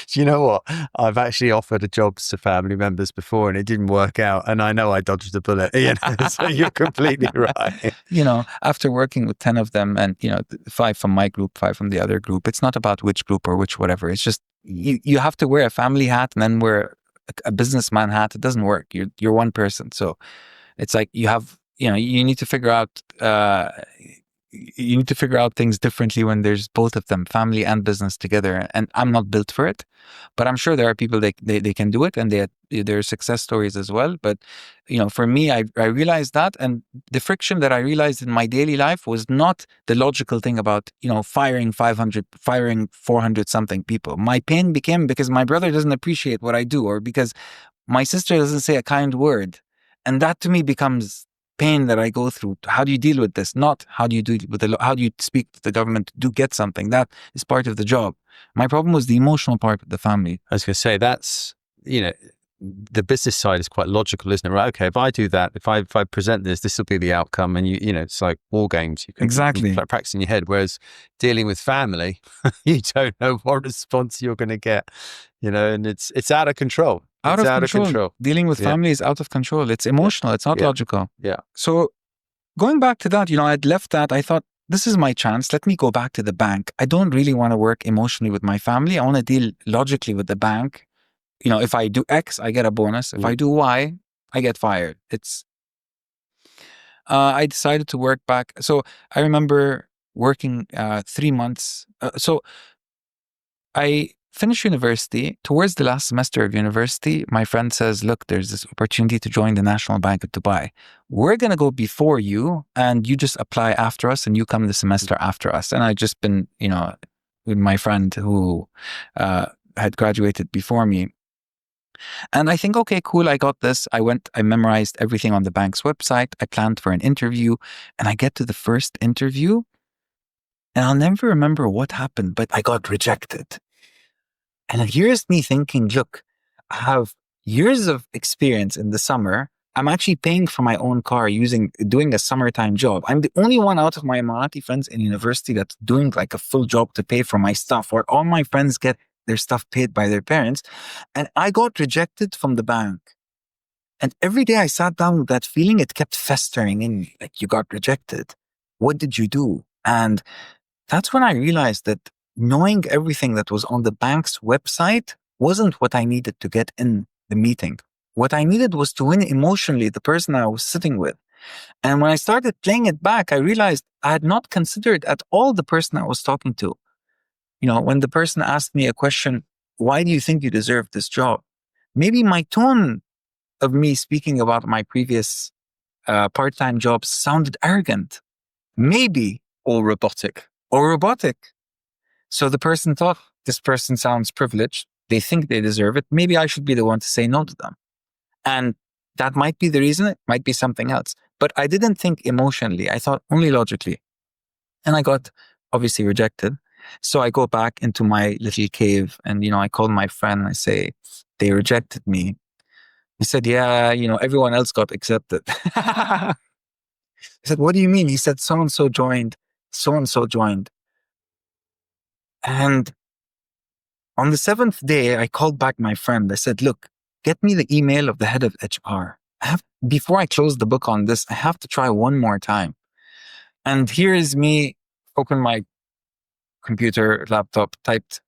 Do you know what? I've actually offered jobs to family members before and it didn't work out, and I know I dodged a bullet. You know, so you're completely right. You know, after working with 10 of them, and, you know, 5 from my group, 5 from the other group, it's not about which group or which whatever. It's just you have to wear a family hat and then wear a businessman hat. It doesn't work. You're one person. So it's like you need to figure out things differently when there's both of them, family and business together. And I'm not built for it, but I'm sure there are people they can do it, and there are success stories as well. But, you know, for me, I realized that, and the friction that I realized in my daily life was not the logical thing about, you know, firing 400 something people. My pain became because my brother doesn't appreciate what I do, or because my sister doesn't say a kind word. And that to me becomes pain that I go through. How do you deal with this? Not how do you do with how do you speak to the government to get something? That is part of the job. My problem was the emotional part of the family. I was going to say, that's, you know, the business side is quite logical, isn't it? Right? Okay, if I do that, if I present this will be the outcome, and you know, it's like war games. You can like practice in your head. Whereas dealing with family, you don't know what response you're going to get. You know, and it's out of control. Out of control. Dealing with family is out of control. It's emotional. It's not logical. Yeah. So going back to that, you know, I'd left that. I thought, this is my chance. Let me go back to the bank. I don't really want to work emotionally with my family. I want to deal logically with the bank. You know, if I do X, I get a bonus. If I do Y, I get fired. I decided to work back. So I remember working 3 months. So I finished university. Towards the last semester of university, my friend says, look, there's this opportunity to join the National Bank of Dubai. We're going to go before you, and you just apply after us, and you come the semester after us. And I'd just been, you know, with my friend who had graduated before me. And I think, okay, cool, I got this. I memorized everything on the bank's website. I planned for an interview, and I get to the first interview, and I'll never remember what happened, but I got rejected. And here's me thinking, look, I have years of experience in the summer. I'm actually paying for my own car doing a summertime job. I'm the only one out of my Emirati friends in university that's doing like a full job to pay for my stuff, where all my friends get their stuff paid by their parents. And I got rejected from the bank. And every day I sat down with that feeling, it kept festering in me. Like, you got rejected. What did you do? And that's when I realized that knowing everything that was on the bank's website wasn't what I needed to get in the meeting. What I needed was to win emotionally the person I was sitting with. And when I started playing it back, I realized I had not considered at all the person I was talking to. You know, when the person asked me a question, why do you think you deserve this job? Maybe my tone of me speaking about my previous part-time jobs sounded arrogant, maybe, Or robotic. or robotic. So the person thought, this person sounds privileged. They think they deserve it. Maybe I should be the one to say no to them. And that might be the reason. It might be something else. But I didn't think emotionally. I thought only logically. And I got obviously rejected. So I go back into my little cave and, you know, I call my friend and I say, they rejected me. He said, yeah, you know, everyone else got accepted. I said, what do you mean? He said, so-and-so joined, so-and-so joined. And on the 7th day, I called back my friend. I said, look, get me the email of the head of HR. Before I close the book on this, I have to try one more time. And here is me, open my computer, laptop, typed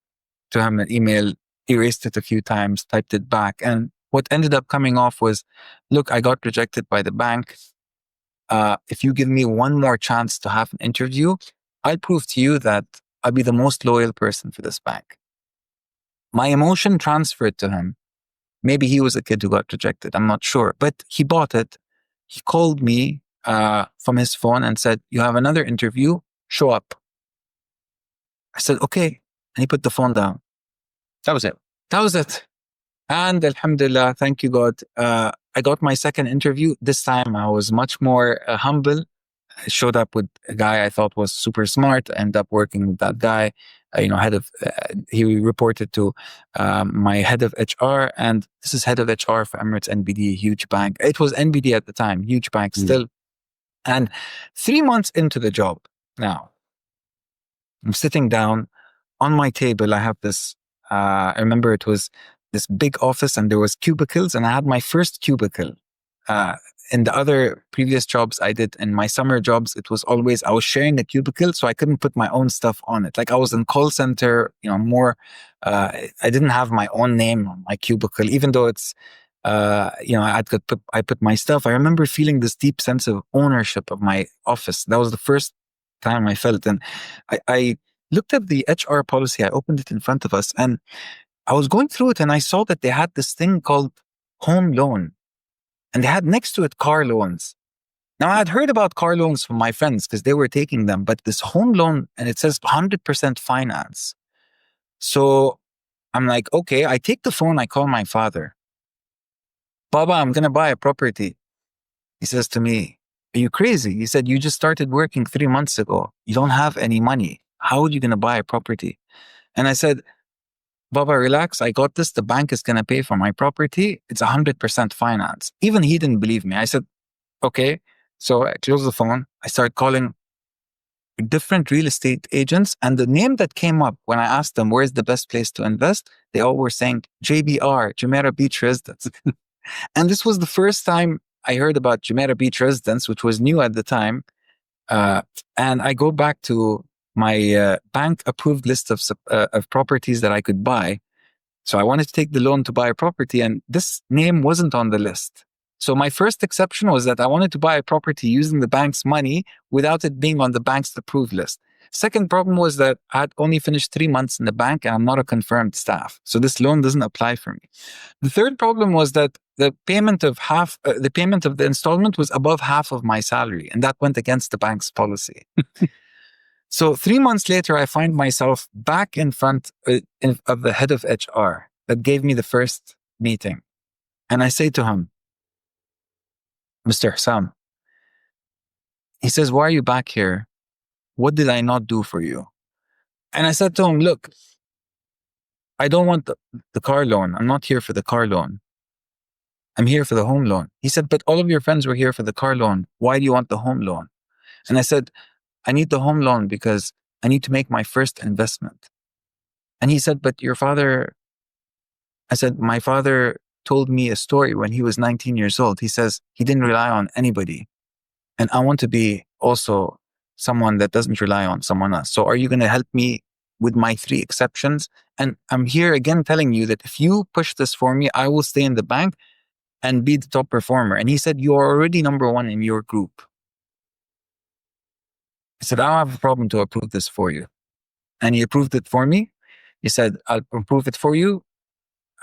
to him an email, erased it a few times, typed it back. And what ended up coming off was, look, I got rejected by the bank. If you give me one more chance to have an interview, I'll prove to you that I'll be the most loyal person for this bank. My emotion transferred to him. Maybe he was a kid who got rejected. I'm not sure, but he bought it. He called me from his phone and said, you have another interview, show up. I said, okay. And he put the phone down. That was it. That was it. And alhamdulillah, thank you God, I got my second interview. This time I was much more humble. I showed up with a guy I thought was super smart. I ended up working with that guy. He reported to my head of HR, and this is head of HR for Emirates NBD, a huge bank. It was NBD at the time, huge bank still. And 3 months into the job now, I'm sitting down on my table. I have this, I remember it was this big office and there was cubicles, and I had my first cubicle. In the other previous jobs I did, in my summer jobs, it was always, I was sharing a cubicle, so I couldn't put my own stuff on it. Like I was in call center, you know, more, I didn't have my own name on my cubicle, even though it's, you know, I put my stuff. I remember feeling this deep sense of ownership of my office. That was the first time I felt. And I looked at the HR policy. I opened it in front of us and I was going through it and I saw that they had this thing called home loan. And they had next to it car loans. Now, I had heard about car loans from my friends because they were taking them, but this home loan, and it says 100% finance. So I'm like, okay, I take the phone, I call my father. Baba, I'm going to buy a property. He says to me, are you crazy? He said, you just started working 3 months ago. You don't have any money. How are you going to buy a property? And I said, Baba, relax. I got this. The bank is going to pay for my property. It's 100% finance. Even he didn't believe me. I said, okay. So I closed the phone. I started calling different real estate agents. And the name that came up when I asked them, where's the best place to invest? They all were saying JBR, Jumeirah Beach Residence. And this was the first time I heard about Jumeirah Beach Residence, which was new at the time. And I go back to my bank approved list of properties that I could buy. So I wanted to take the loan to buy a property, and this name wasn't on the list. So my first exception was that I wanted to buy a property using the bank's money without it being on the bank's approved list. Second problem was that I had only finished 3 months in the bank and I'm not a confirmed staff. So this loan doesn't apply for me. The third problem was that the payment of the installment was above half of my salary, and that went against the bank's policy. So 3 months later, I find myself back in front of the head of HR that gave me the first meeting. And I say to him, Mr. Hussam, he says, why are you back here? What did I not do for you? And I said to him, look, I don't want the car loan. I'm not here for the car loan. I'm here for the home loan. He said, but all of your friends were here for the car loan. Why do you want the home loan? And I said, I need the home loan because I need to make my first investment. And he said, but your father, I said, my father told me a story when he was 19 years old. He says he didn't rely on anybody. And I want to be also someone that doesn't rely on someone else. So are you going to help me with my 3 exceptions? And I'm here again telling you that if you push this for me, I will stay in the bank and be the top performer. And he said, you're already number 1 in your group. I said, I don't have a problem to approve this for you. And he approved it for me. He said, I'll approve it for you.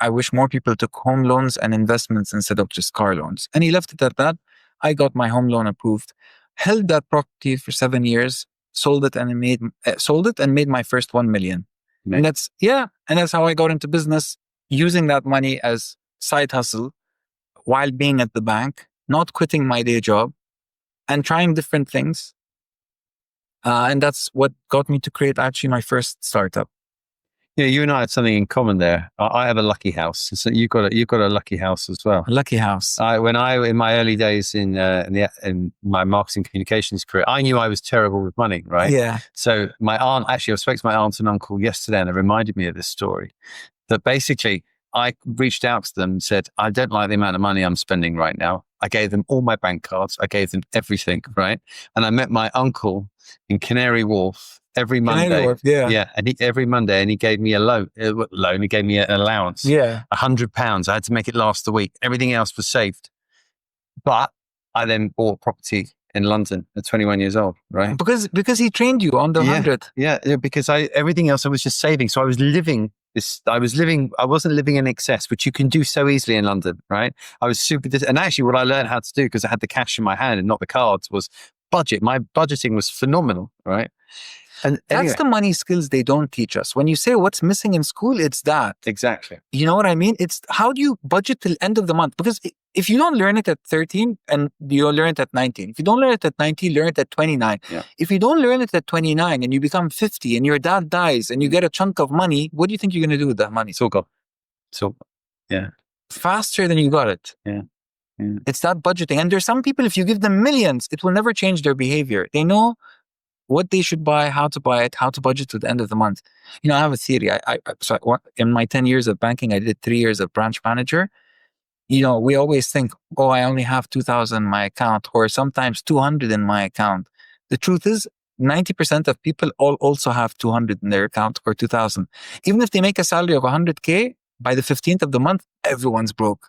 I wish more people took home loans and investments instead of just car loans. And he left it at that. I got my home loan approved, held that property for 7 years, sold it and made my first 1 million. Right. And that's how I got into business, using that money as side hustle while being at the bank, not quitting my day job and trying different things. And that's what got me to create actually my first startup. Yeah, you and I have something in common there. I have a lucky house, so you've got a lucky house as well. A lucky house. In my early days in my marketing communications career, I knew I was terrible with money, right? Yeah. So my aunt, actually, I spoke to my aunt and uncle yesterday, and they reminded me of this story. That basically, I reached out to them and said, I don't like the amount of money I'm spending right now. I gave them all my bank cards. I gave them everything, right? And I met my uncle in Canary Wharf every Monday. And every Monday, and he gave me a loan. He gave me an allowance. Yeah, £100. I had to make it last the week. Everything else was saved. But I then bought property in London at 21 years old, right? Because he trained you on the 100. Yeah, because everything else I was just saving. So I wasn't living in excess, which you can do so easily in London, right? I was and actually what I learned how to do, because I had the cash in my hand and not the cards, was budget. My budgeting was phenomenal, right? And that's the money skills they don't teach us. When you say what's missing in school, it's that. Exactly. You know what I mean? It's how do you budget till end of the month? Because if you don't learn it at 13 and you learn it at 19, if you don't learn it at 19, learn it at 29. Yeah. If you don't learn it at 29 and you become 50 and your dad dies and you get a chunk of money, what do you think you're going to do with that money? It's all gone. Yeah. Faster than you got it. Yeah. It's that budgeting. And there's some people, if you give them millions, it will never change their behavior. They know what they should buy, how to buy it, how to budget to the end of the month. You know, I have a theory. So in my 10 years of banking, I did 3 years of branch manager. You know, we always think, oh, I only have 2,000 in my account, or sometimes 200 in my account. The truth is 90% of people also have 200 in their account or 2,000. Even if they make a salary of 100K, by the 15th of the month, everyone's broke.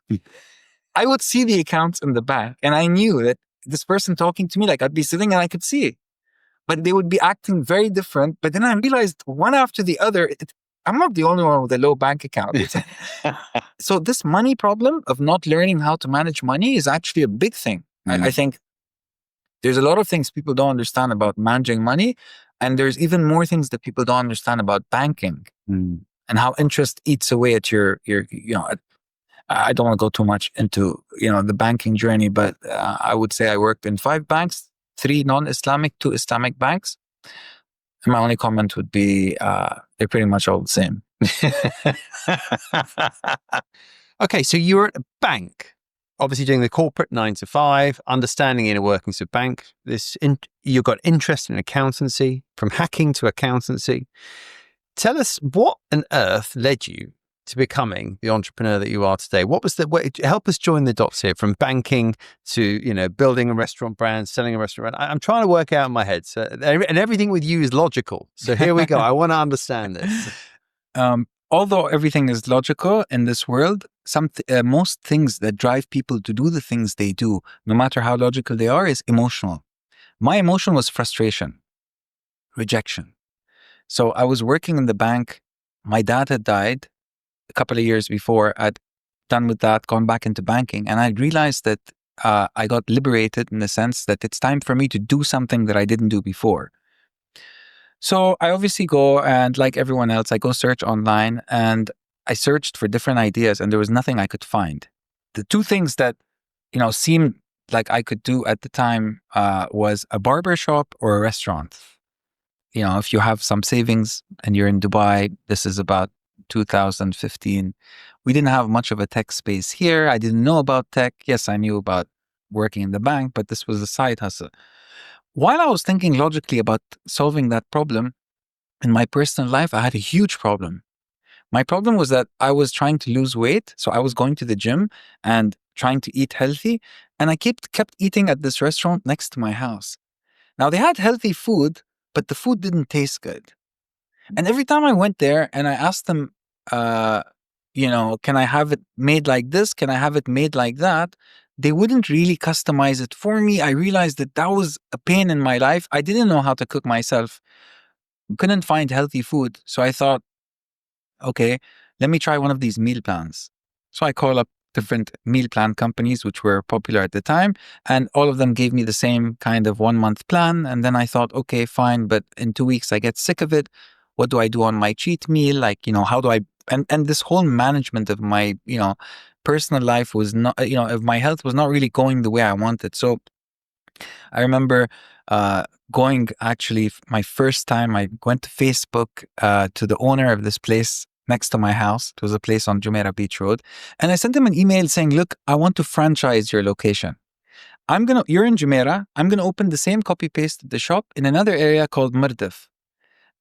I would see the accounts in the bank and I knew that this person talking to me, like I'd be sitting and I could see it. But they would be acting very different. But then I realized one after the other, I'm not the only one with a low bank account. So this money problem of not learning how to manage money is actually a big thing. I think there's a lot of things people don't understand about managing money. And there's even more things that people don't understand about banking and how interest eats away at your I don't want to go too much into, the banking journey, but I would say I worked in 5 banks. 3 non-Islamic, 2 Islamic banks. And my only comment would be they're pretty much all the same. Okay, so you were at a bank, obviously doing the corporate 9 to 5, understanding inner workings of bank. You got interest in accountancy, from hacking to accountancy. Tell us what on earth led you to becoming the entrepreneur that you are today. Help us join the dots here, from banking to, building a restaurant brand, selling a restaurant brand. I'm trying to work out in my head. So, and everything with you is logical. So here we go. I want to understand this. Although everything is logical in this world, most things that drive people to do the things they do, no matter how logical they are, is emotional. My emotion was frustration, rejection. So I was working in the bank. My dad had died a couple of years before. I'd done with that, gone back into banking, and I realized that I got liberated in the sense that it's time for me to do something that I didn't do before. So I obviously go, and like everyone else, I go search online, and I searched for different ideas, and there was nothing I could find. The 2 things that, seemed like I could do at the time was a barber shop or a restaurant. If you have some savings and you're in Dubai, this is about 2015. We didn't have much of a tech space here. I didn't know about tech. Yes, I knew about working in the bank, but this was a side hustle. While I was thinking logically about solving that problem, in my personal life, I had a huge problem. My problem was that I was trying to lose weight. So I was going to the gym and trying to eat healthy. And I kept eating at this restaurant next to my house. Now they had healthy food, but the food didn't taste good. And every time I went there and I asked them, uh, can I have it made like this? Can I have it made like that? They wouldn't really customize it for me. I realized that that was a pain in my life. I didn't know how to cook myself, couldn't find healthy food. So I thought, okay, let me try one of these meal plans. So I call up different meal plan companies, which were popular at the time, and all of them gave me the same kind of 1 month plan. And then I thought, okay, fine, but in 2 weeks I get sick of it. What do I do on my cheat meal? Like, how do I, and this whole management of my, personal life was not, of my health was not really going the way I wanted. So I remember going actually my first time, I went to Facebook to the owner of this place next to my house. It was a place on Jumeirah Beach Road. And I sent him an email saying, look, I want to franchise your location. You're in Jumeirah. I'm going to open the same copy paste at the shop in another area called Mirdif.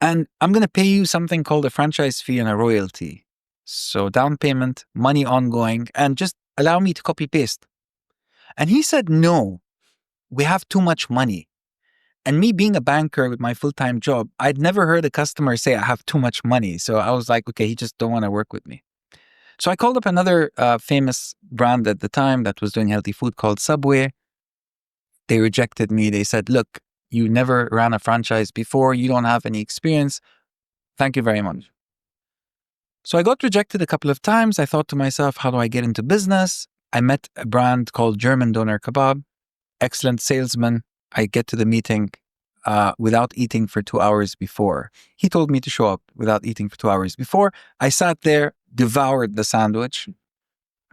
And I'm going to pay you something called a franchise fee and a royalty. So down payment, money ongoing, and just allow me to copy paste. And he said, no, we have too much money. And me being a banker with my full-time job, I'd never heard a customer say I have too much money. So I was like, okay, he just don't want to work with me. So I called up another famous brand at the time that was doing healthy food called Subway. They rejected me. They said, look, you never ran a franchise before. You don't have any experience. Thank you very much. So I got rejected a couple of times. I thought to myself, how do I get into business? I met a brand called German Doner Kebab. Excellent salesman. I get to the meeting without eating for 2 hours before. He told me to show up without eating for 2 hours before. I sat there, devoured the sandwich,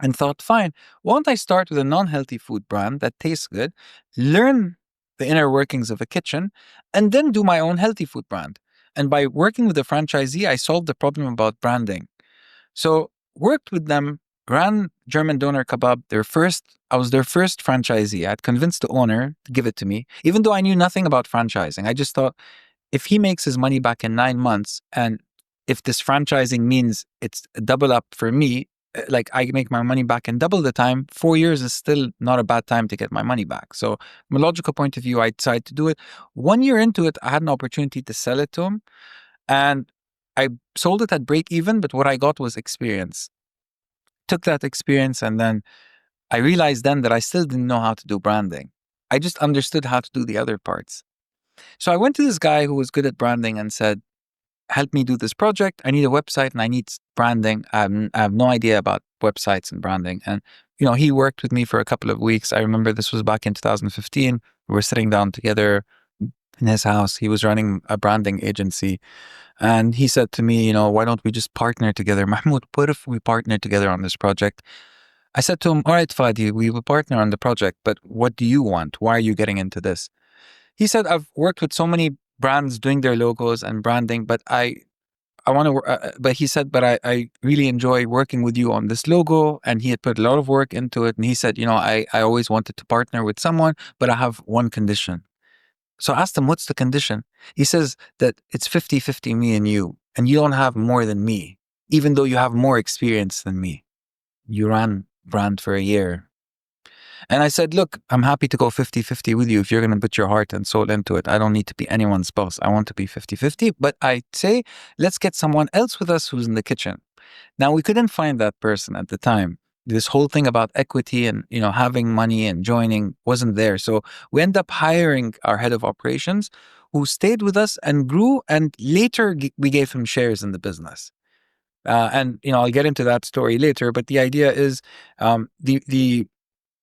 and thought, fine, why don't I start with a non-healthy food brand that tastes good, learn the inner workings of a kitchen, and then do my own healthy food brand. And by working with a franchisee, I solved the problem about branding. So worked with them, ran German Doner Kebab. I was their first franchisee. I'd convinced the owner to give it to me, even though I knew nothing about franchising. I just thought, if he makes his money back in 9 months, and if this franchising means it's double up for me, like I make my money back in double the time, 4 years is still not a bad time to get my money back. So from a logical point of view, I decided to do it. 1 year into it, I had an opportunity to sell it to him, and I sold it at break even, but what I got was experience. Took that experience, and then I realized then that I still didn't know how to do branding. I just understood how to do the other parts. So I went to this guy who was good at branding and said, help me do this project. I need a website and I need branding. I have no idea about websites and branding. And, he worked with me for a couple of weeks. I remember this was back in 2015. We were sitting down together in his house. He was running a branding agency. And he said to me, why don't we just partner together? Mahmoud, what if we partner together on this project? I said to him, all right, Fadi, we will partner on the project, but what do you want? Why are you getting into this? He said, I've worked with so many brands doing their logos and branding, but I want to, but he said, but I really enjoy working with you on this logo. And he had put a lot of work into it. And he said, I always wanted to partner with someone, but I have one condition. So I asked him, what's the condition? He says that it's 50-50 me and you don't have more than me, even though you have more experience than me. You ran brand for a year. And I said, look, I'm happy to go 50-50 with you if you're going to put your heart and soul into it. I don't need to be anyone's boss. I want to be 50-50. But I say, let's get someone else with us who's in the kitchen. Now, we couldn't find that person at the time. This whole thing about equity and, having money and joining wasn't there. So we ended up hiring our head of operations who stayed with us and grew. And later we gave him shares in the business. And I'll get into that story later. But the idea is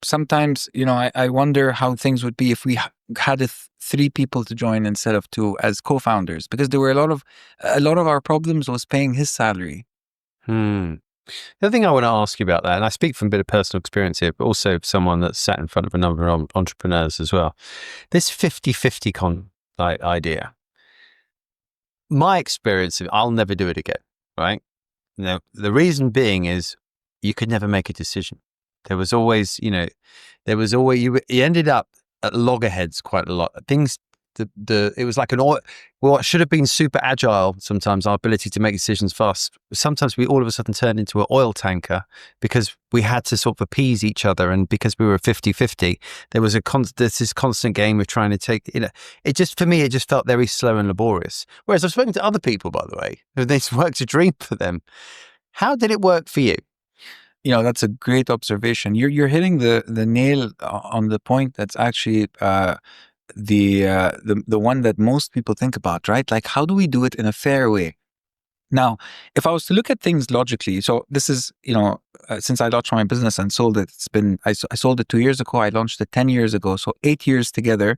sometimes, I wonder how things would be if we had 3 people to join instead of 2 as co-founders, because there were a lot of our problems was paying his salary. The other thing I want to ask you about that, and I speak from a bit of personal experience here, but also someone that's sat in front of a number of entrepreneurs as well. This 50-50 idea, my experience, I'll never do it again, right? The reason being is you could never make a decision. There was always, you ended up at loggerheads quite a lot. Things it was like what should have been super agile sometimes, our ability to make decisions fast. Sometimes we all of a sudden turned into an oil tanker because we had to sort of appease each other. And because we were 50-50, there was there's this constant game of trying to take, it just, for me, it just felt very slow and laborious. Whereas I've spoken to other people, by the way, who this works a dream for them. How did it work for you? That's a great observation. You're hitting the nail on the point. That's actually the one that most people think about, right? Like, how do we do it in a fair way? Now, if I was to look at things logically, so this is, since I launched my business and sold it, I sold it 2 years ago. I launched it 10 years ago. So 8 years together.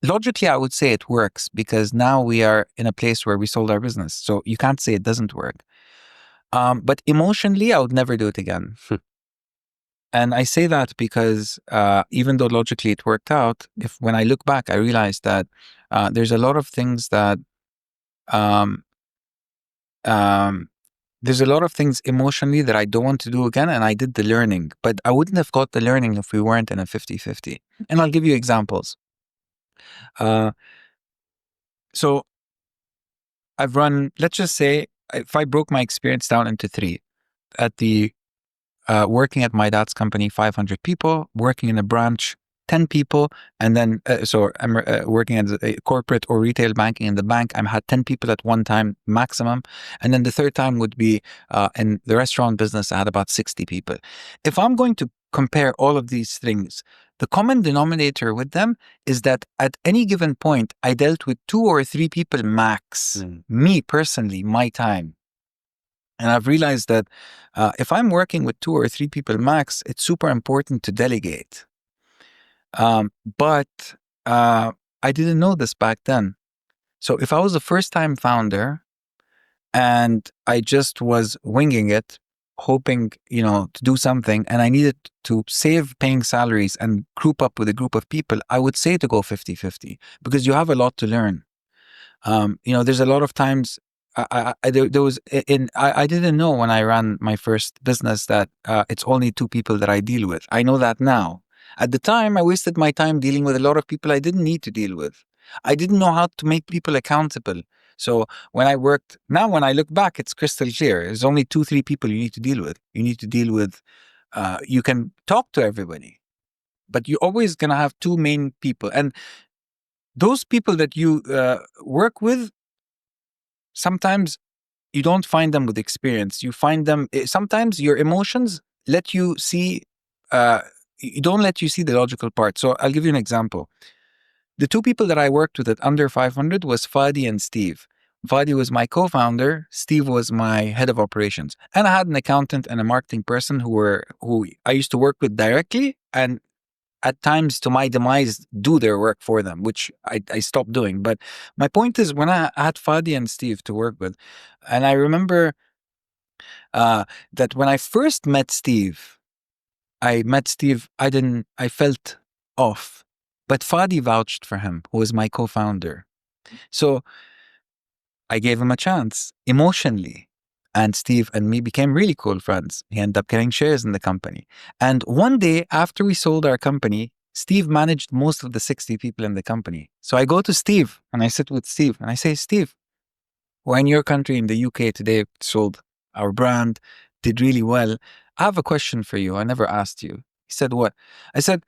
Logically, I would say it works because now we are in a place where we sold our business. So you can't say it doesn't work. But emotionally, I would never do it again. And I say that because even though logically it worked out, when I look back, I realized that there's a lot of things that there's a lot of things emotionally that I don't want to do again, and I did the learning. But I wouldn't have got the learning if we weren't in a 50-50. And I'll give you examples. So I've run, let's just say, if I broke my experience down into 3, at the working at my dad's company, 500 people, working in a branch, 10 people, and then, so I'm working as a corporate or retail banking in the bank. I had 10 people at one time maximum. And then the third time would be in the restaurant business, I had about 60 people. If I'm going to compare all of these things, the common denominator with them is that at any given point, I dealt with 2 or 3 people max, me personally, my time. And I've realized that if I'm working with 2 or 3 people max, it's super important to delegate. But I didn't know this back then. So if I was a first-time founder and I just was winging it, hoping, to do something, and I needed to save paying salaries and group up with a group of people, I would say to go 50-50 because you have a lot to learn. There's a lot of times I didn't know when I ran my first business that it's only 2 people that I deal with. I know that now. At the time, I wasted my time dealing with a lot of people I didn't need to deal with. I didn't know how to make people accountable. So when I look back, it's crystal clear. There's only 2-3 people you need to deal with. You need to deal with, you can talk to everybody, but you're always going to have 2 main people. And those people that you work with, sometimes you don't find them with experience. You find them, sometimes your emotions let you see, don't let you see the logical part. So I'll give you an example. The 2 people that I worked with at under 500 was Fadi and Steve. Fadi was my co-founder. Steve was my head of operations. And I had an accountant and a marketing person who I used to work with directly, and at times, to my demise, do their work for them, which I stopped doing. But my point is, when I had Fadi and Steve to work with, and I remember that when I first met Steve, I felt off. But Fadi vouched for him, who was my co-founder. So I gave him a chance emotionally. And Steve and me became really cool friends. He ended up getting shares in the company. And one day after we sold our company, Steve managed most of the 60 people in the company. So I go to Steve and I sit with Steve and I say, Steve, we're in your country in the UK today, sold our brand, did really well. I have a question for you. I never asked you. He said, what? I said,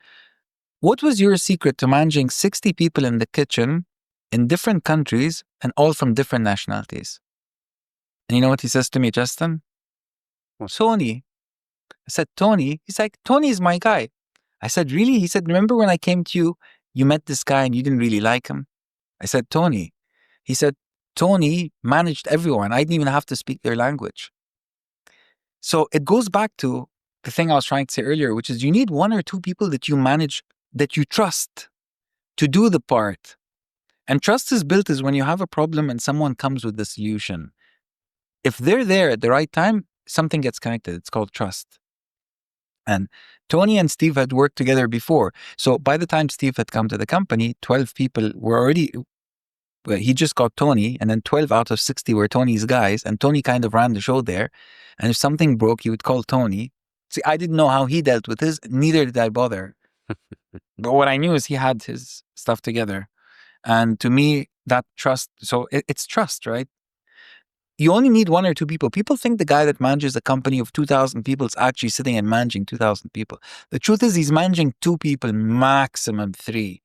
what was your secret to managing 60 people in the kitchen in different countries and all from different nationalities? And you know what he says to me, Justin? Tony. I said, Tony? He's like, Tony is my guy. I said, really? He said, remember when I came to you, you met this guy and you didn't really like him? I said, Tony. He said, Tony managed everyone. I didn't even have to speak their language. So it goes back to the thing I was trying to say earlier, which is you need 1 or 2 people that you manage, that you trust to do the part. And trust is built is when you have a problem and someone comes with the solution. If they're there at the right time, something gets connected. It's called trust. And Tony and Steve had worked together before. So by the time Steve had come to the company, 12 people were already, well, he just got Tony, and then 12 out of 60 were Tony's guys. And Tony kind of ran the show there. And if something broke, he would call Tony. See, I didn't know how he dealt with his, neither did I bother. But what I knew is he had his stuff together. And to me, that trust, so it's trust, right? You only need one or two people. People think the guy that manages a company of 2,000 people is actually sitting and managing 2,000 people. The truth is he's managing 2 people, maximum 3.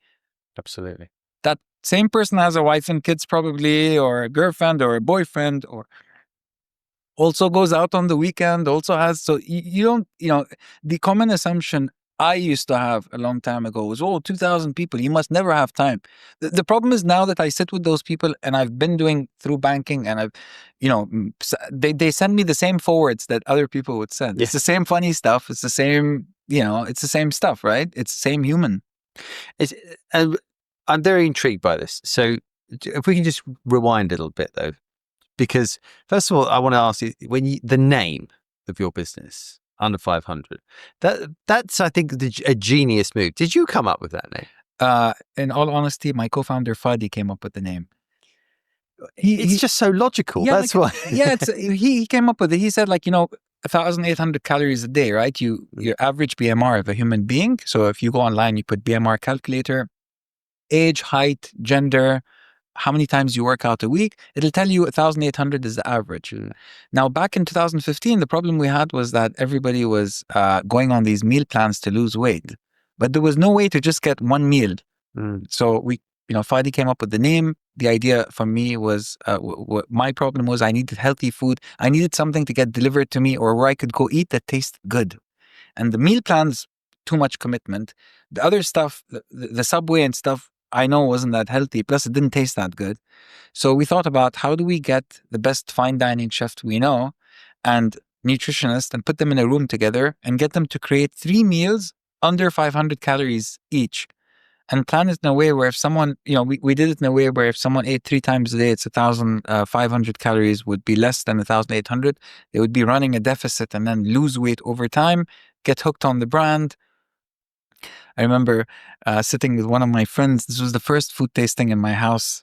Absolutely. That same person has a wife and kids probably, or a girlfriend or a boyfriend, or also goes out on the weekend, also has, so you don't, the common assumption I used to have a long time ago was, 2,000 people, you must never have time. The problem is now that I sit with those people, and I've been doing through banking, and I've, they send me the same forwards that other people would send. Yeah. It's the same funny stuff. It's the same, it's the same stuff, right? It's the same human. I'm very intrigued by this. So if we can just rewind a little bit though, because first of all, I want to ask you, the name of your business, Under 500, that's I think a genius move. Did you come up with that name? In all honesty, my co-founder Fadi came up with the name. It's just so logical. Yeah, that's why. Yeah, he came up with it. He said 1,800 calories a day, right? Your average BMR of a human being. So if you go online, you put BMR calculator, age, height, gender, how many times you work out a week, it'll tell you 1,800 is the average. Now, back in 2015, the problem we had was that everybody was going on these meal plans to lose weight, but there was no way to just get one meal. So Fadi came up with the name. The idea for me was, my problem was I needed healthy food. I needed something to get delivered to me or where I could go eat that tasted good. And the meal plans, too much commitment. The other stuff, the Subway and stuff, I know wasn't that healthy. Plus, it didn't taste that good. So we thought about how do we get the best fine dining chef we know and nutritionist and put them in a room together and get them to create 3 meals under 500 calories each. And plan it in a way where if someone, we did it in a way where if someone ate 3 times a day, it's 1,500 calories would be less than 1,800. They would be running a deficit and then lose weight over time, get hooked on the brand. I remember sitting with one of my friends. This was the first food tasting in my house.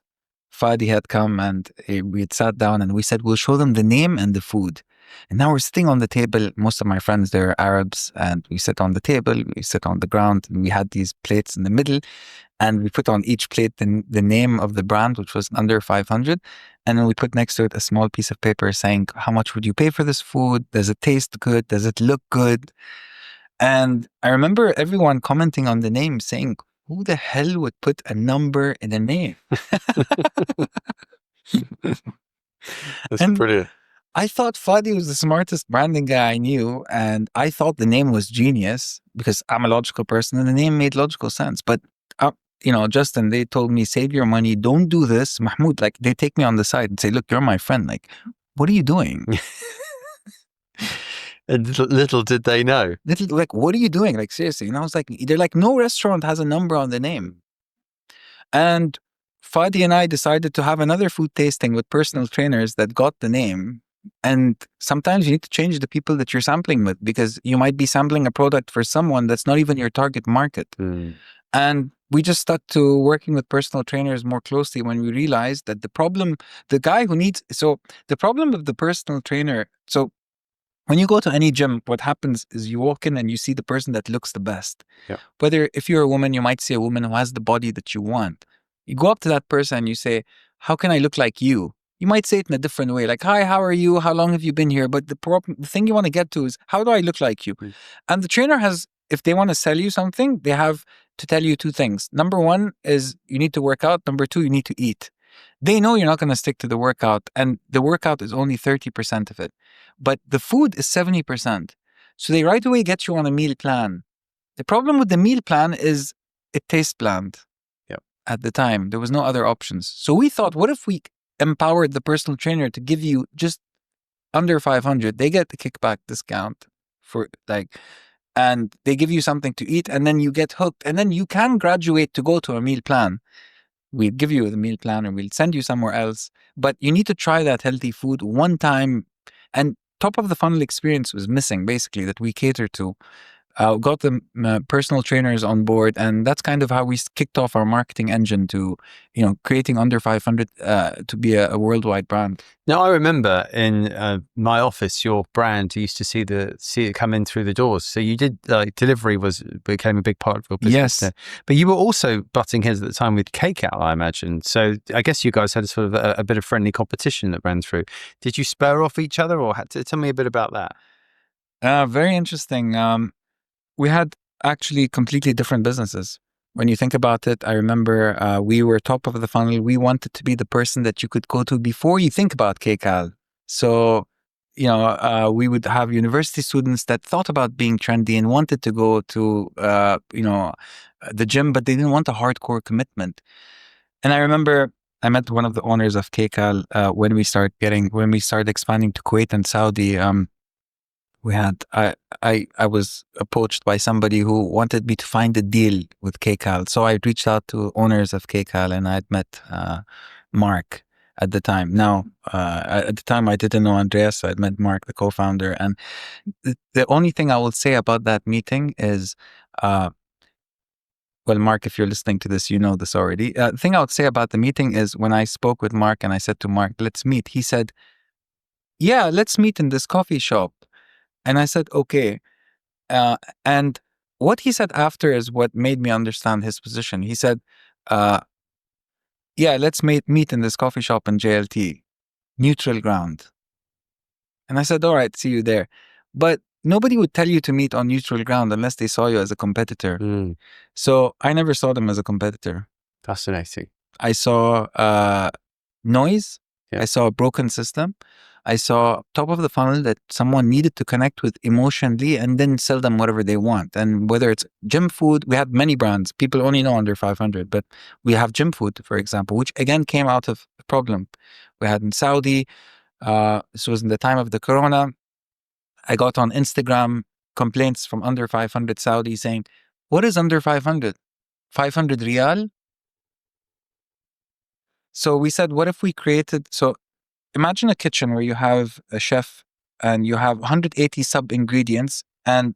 Fadi had come and we had sat down and we said, we'll show them the name and the food. And now we're sitting on the table. Most of my friends, they're Arabs, and we sit on the table, we sit on the ground, and we had these plates in the middle, and we put on each plate the name of the brand, which was Under 500. And then we put next to it a small piece of paper saying, how much would you pay for this food? Does it taste good? Does it look good? And I remember everyone commenting on the name saying, who the hell would put a number in a name? That's brilliant. I thought Fadi was the smartest branding guy I knew, and I thought the name was genius because I'm a logical person and the name made logical sense. But, Justin, they told me, save your money, don't do this. Mahmoud, they take me on the side and say, look, you're my friend. What are you doing? And little did they know. What are you doing? Seriously. And I was they're no restaurant has a number on the name. And Fadi and I decided to have another food tasting with personal trainers that got the name. And sometimes you need to change the people that you're sampling with because you might be sampling a product for someone that's not even your target market. And we just stuck to working with personal trainers more closely when we realized that the problem of the personal trainer, so when you go to any gym, what happens is you walk in and you see the person that looks the best. Yeah. Whether if you're a woman, you might see a woman who has the body that you want. You go up to that person and you say, how can I look like you? You might say it in a different way, hi, how are you? How long have you been here? But the thing you want to get to is, how do I look like you? And the trainer has, if they want to sell you something, they have to tell you 2 things. Number 1 is you need to work out. Number 2, you need to eat. They know you're not going to stick to the workout, and the workout is only 30% of it. But the food is 70%. So they right away get you on a meal plan. The problem with the meal plan is it tastes bland. Yep. At the time, there was no other options. So we thought, what if we empowered the personal trainer to give you just under 500? They get the kickback discount for and they give you something to eat, and then you get hooked, and then you can graduate to go to a meal plan. We'll give you the meal plan or we'll send you somewhere else, but you need to try that healthy food one time. And top of the funnel experience was missing, basically, that we cater to. got the personal trainers on board, and that's kind of how we kicked off our marketing engine to, creating Under 500 to be a worldwide brand. Now, I remember in my office, your brand, you used to see it come in through the doors. So you did, delivery became a big part of your business. Yes. There. But you were also butting heads at the time with Cakeout, I imagine. So I guess you guys had a sort of a bit of friendly competition that ran through. Did you spur off each other, or tell me a bit about that? Very interesting. We had actually completely different businesses. When you think about it, I remember we were top of the funnel. We wanted to be the person that you could go to before you think about KCAL. So, we would have university students that thought about being trendy and wanted to go to, the gym, but they didn't want a hardcore commitment. And I remember I met one of the owners of KCAL when we started expanding to Kuwait and Saudi. I was approached by somebody who wanted me to find a deal with KCAL. So I reached out to owners of KCAL, and I'd met Mark at the time. Now, at the time I didn't know Andreas, so I'd met Mark, the co-founder. And the only thing I will say about that meeting is, well, Mark, if you're listening to this, you know this already. The thing I would say about the meeting is when I spoke with Mark and I said to Mark, let's meet, he said, yeah, let's meet in this coffee shop. And I said, okay. And what he said after is what made me understand his position. He said, yeah, let's meet in this coffee shop in JLT, neutral ground. And I said, all right, see you there. But nobody would tell you to meet on neutral ground unless they saw you as a competitor. Mm. So I never saw them as a competitor. Fascinating. I saw noise. Yeah. I saw a broken system. I saw top of the funnel that someone needed to connect with emotionally and then sell them whatever they want. And whether it's gym food, we had many brands. People only know Under 500, but we have gym food, for example, which again came out of a problem we had in Saudi. This was in the time of the Corona. I got on Instagram complaints from Under 500 Saudi saying, what is Under 500? 500 Riyal? So we said, what if we created... So imagine a kitchen where you have a chef and you have 180 sub-ingredients and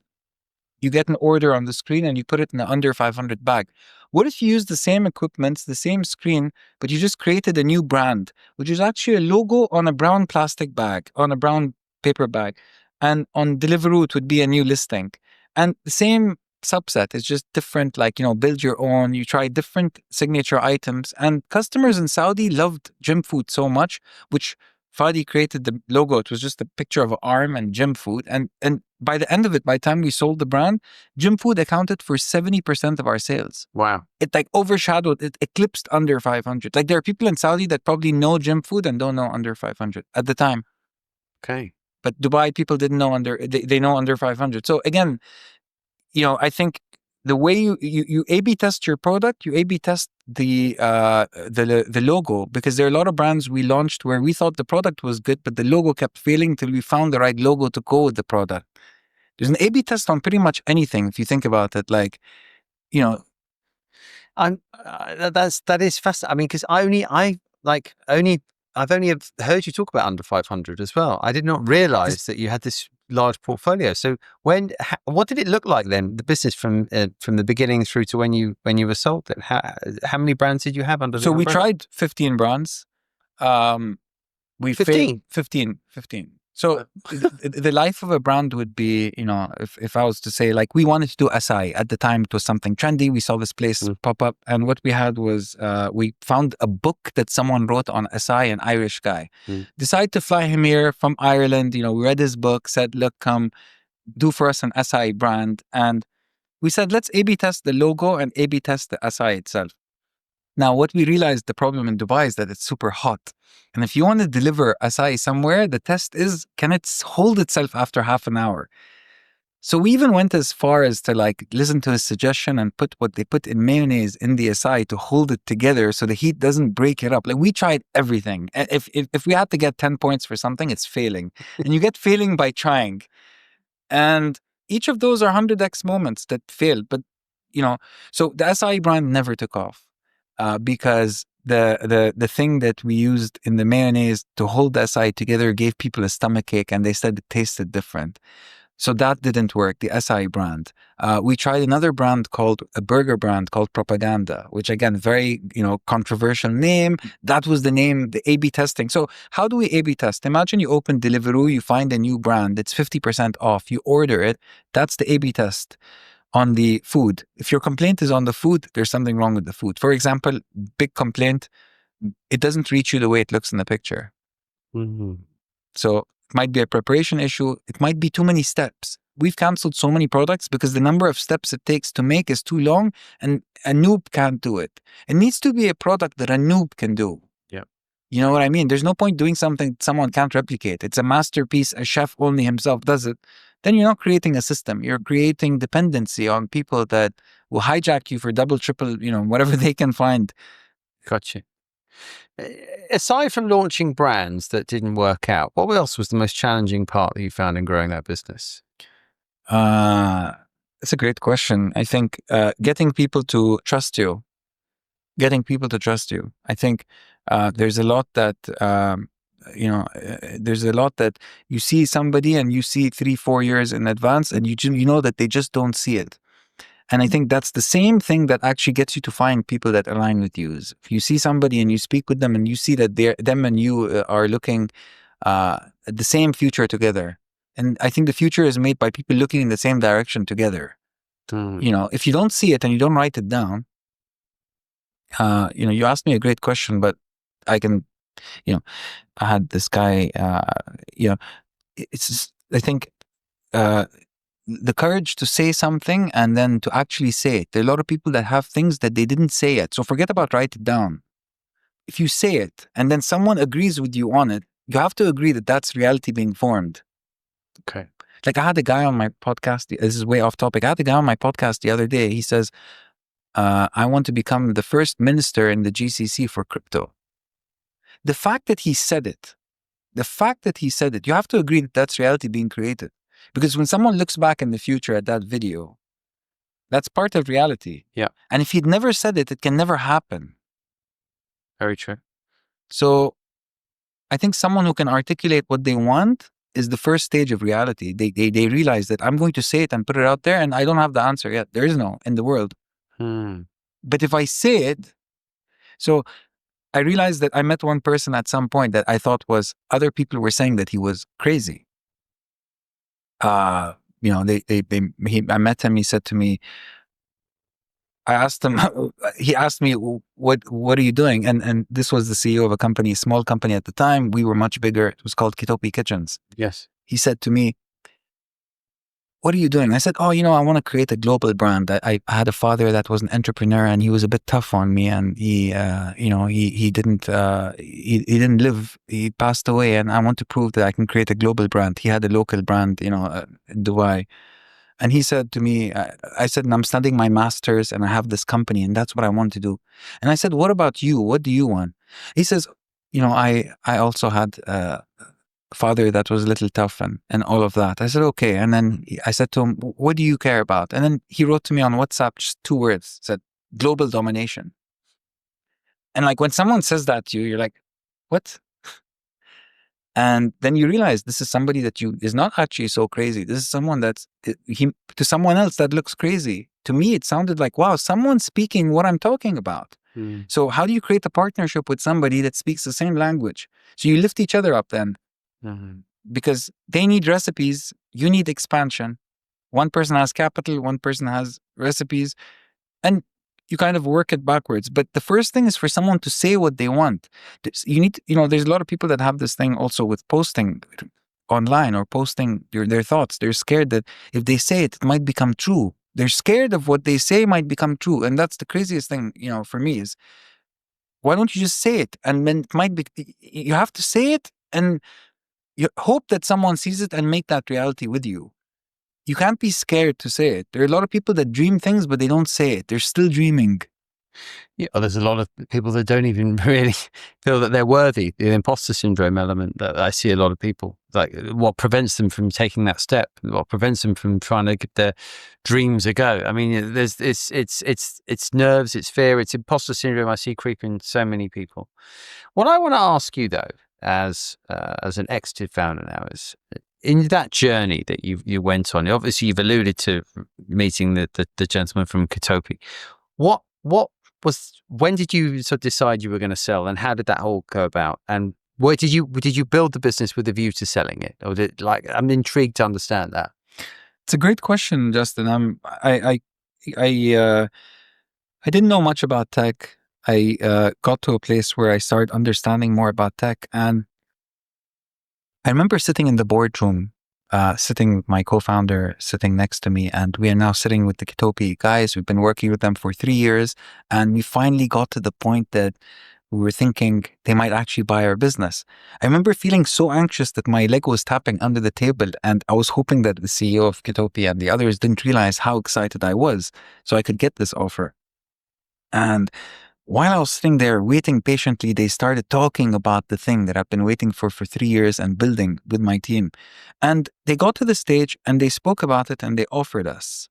you get an order on the screen and you put it in an Under 500 bag. What if you use the same equipment, the same screen, but you just created a new brand, which is actually a logo on a brown plastic bag, on a brown paper bag, and on Deliveroo it would be a new listing. And the same subset is just different, build your own, you try different signature items. And customers in Saudi loved gym food so much, which Fadi created the logo. It was just a picture of an arm and gym food. And by the end of it, by the time we sold the brand, gym food accounted for 70% of our sales. Wow. It overshadowed, it eclipsed Under 500. There are people in Saudi that probably know gym food and don't know Under 500 at the time. Okay. But Dubai people didn't know they know Under 500. So again, I think the way you A/B test your product, you A/B test the logo, because there are a lot of brands we launched where we thought the product was good, but the logo kept failing till we found the right logo to go with the product. There's an A/B test on pretty much anything if you think about it. That is fascinating. I mean, because I've only heard you talk about Under 500 as well. I did not realize that you had this large portfolio. So what did it look like then? The business from the beginning through to when you were sold it. How many brands did you have under? So we tried 15 brands. We 15? 15. So the life of a brand would be, if I was to say, we wanted to do Asai. At the time, it was something trendy. We saw this place pop up. And what we had was, we found a book that someone wrote on Asai, an Irish guy. Decided to fly him here from Ireland. We read his book, said, look, come do for us an Asai brand. And we said, let's A/B test the logo and A/B test the Asai itself. Now, what we realized, the problem in Dubai is that it's super hot. And if you want to deliver acai somewhere, the test is, can it hold itself after half an hour? So we even went as far as to listen to his suggestion and put what they put in mayonnaise in the acai to hold it together so the heat doesn't break it up. We tried everything. If we had to get 10 points for something, it's failing. And you get failing by trying. And each of those are 100x moments that failed. But, so the acai brand never took off. Because the thing that we used in the mayonnaise to hold the acai together gave people a stomachache, and they said it tasted different. So that didn't work, the SI brand. We tried another brand called a burger brand called Propaganda, which again, very, controversial name. That was the name, the A/B testing. So how do we A/B test? Imagine you open Deliveroo, you find a new brand, it's 50% off, you order it. That's the A/B test on the food. If your complaint is on the food, there's something wrong with the food. For example, big complaint, it doesn't reach you the way it looks in the picture. Mm-hmm. So it might be a preparation issue. It might be too many steps. We've canceled so many products because the number of steps it takes to make is too long and a noob can't do it. It needs to be a product that a noob can do. Yeah. You know what I mean? There's no point doing something someone can't replicate. It's a masterpiece. A chef only himself does it. Then you're not creating a system. You're creating dependency on people that will hijack you for double, triple, whatever they can find. Gotcha. Aside from launching brands that didn't work out, what else was the most challenging part that you found in growing that business? It's a great question. I think getting people to trust you. I think there's a lot that, there's a lot that you see somebody and you see 3-4 years in advance and you know that they just don't see it. And I think that's the same thing that actually gets you to find people that align with you. Is if you see somebody and you speak with them and you see that them and you are looking at the same future together. And I think the future is made by people looking in the same direction together. If you don't see it and you don't write it down, you asked me a great question, but I can, I had this guy, it's just, I think, the courage to say something and then to actually say it. There are a lot of people that have things that they didn't say yet. So forget about write it down. If you say it and then someone agrees with you on it, you have to agree that that's reality being formed. Okay. Like I had a guy on my podcast. This is way off topic. I had a guy on my podcast the other day. He says, I want to become the first minister in the GCC for crypto. The fact that he said it, you have to agree that that's reality being created. Because when someone looks back in the future at that video, that's part of reality. Yeah. And if he'd never said it, it can never happen. Very true. So I think someone who can articulate what they want is the first stage of reality. They realize that I'm going to say it and put it out there and I don't have the answer yet. There is no in the world. But if I say it, so I realized that I met one person at some point that I thought was other people were saying that he was crazy. I met him, he said to me, I asked him, he asked me, what are you doing? And this was the CEO of a company, small company at the time. We were much bigger. It was called Kitopi Kitchens. Yes. He said to me, what are you doing? I said, I want to create a global brand. I had a father that was an entrepreneur and he was a bit tough on me and he didn't live, he passed away and I want to prove that I can create a global brand. He had a local brand, in Dubai. And he said to me, I said, I'm studying my master's and I have this company and that's what I want to do. And I said, what about you? What do you want? He says, I also had father that was a little tough and all of that. I said, okay. And then I said to him, what do you care about? And then he wrote to me on WhatsApp, just 2 words, said, global domination. And like when someone says that to you, you're like, what? And then you realize this is somebody that is not actually so crazy. This is someone to someone else that looks crazy. To me, it sounded like, wow, someone's speaking what I'm talking about. So how do you create a partnership with somebody that speaks the same language? So you lift each other up then. Because they need recipes, you need expansion. One person has capital, one person has recipes, and you kind of work it backwards. But the first thing is for someone to say what they want. You need, there's a lot of people that have this thing also with posting online or posting their thoughts. They're scared that if they say it, it might become true. They're scared of what they say might become true. And that's the craziest thing, for me is, why don't you just say it? And then it might be, you have to say it and you hope that someone sees it and make that reality with you. You can't be scared to say it. There are a lot of people that dream things, but they don't say it. They're still dreaming. Yeah, there's a lot of people that don't even really feel that they're worthy. The imposter syndrome element that I see a lot of people, like what prevents them from taking that step, what prevents them from trying to give their dreams a go. I mean, it's nerves, it's fear, it's imposter syndrome I see creeping so many people. What I want to ask you though, as an exited founder now, is in that journey that you went on, obviously you've alluded to meeting the gentleman from Kitopi. What when did you sort of decide you were going to sell, and how did that all go about? And where did you build the business with a view to selling it, or I'm intrigued to understand that. It's a great question, Justin. I didn't know much about tech. I got to a place where I started understanding more about tech, and I remember sitting in the boardroom, sitting with my co-founder sitting next to me, and we are now sitting with the Kitopi guys. We've been working with them for 3 years, and we finally got to the point that we were thinking they might actually buy our business. I remember feeling so anxious that my leg was tapping under the table, and I was hoping that the CEO of Kitopi and the others didn't realize how excited I was so I could get this offer. And while I was sitting there waiting patiently, they started talking about the thing that I've been waiting for 3 years and building with my team. And they got to the stage and they spoke about it and they offered us.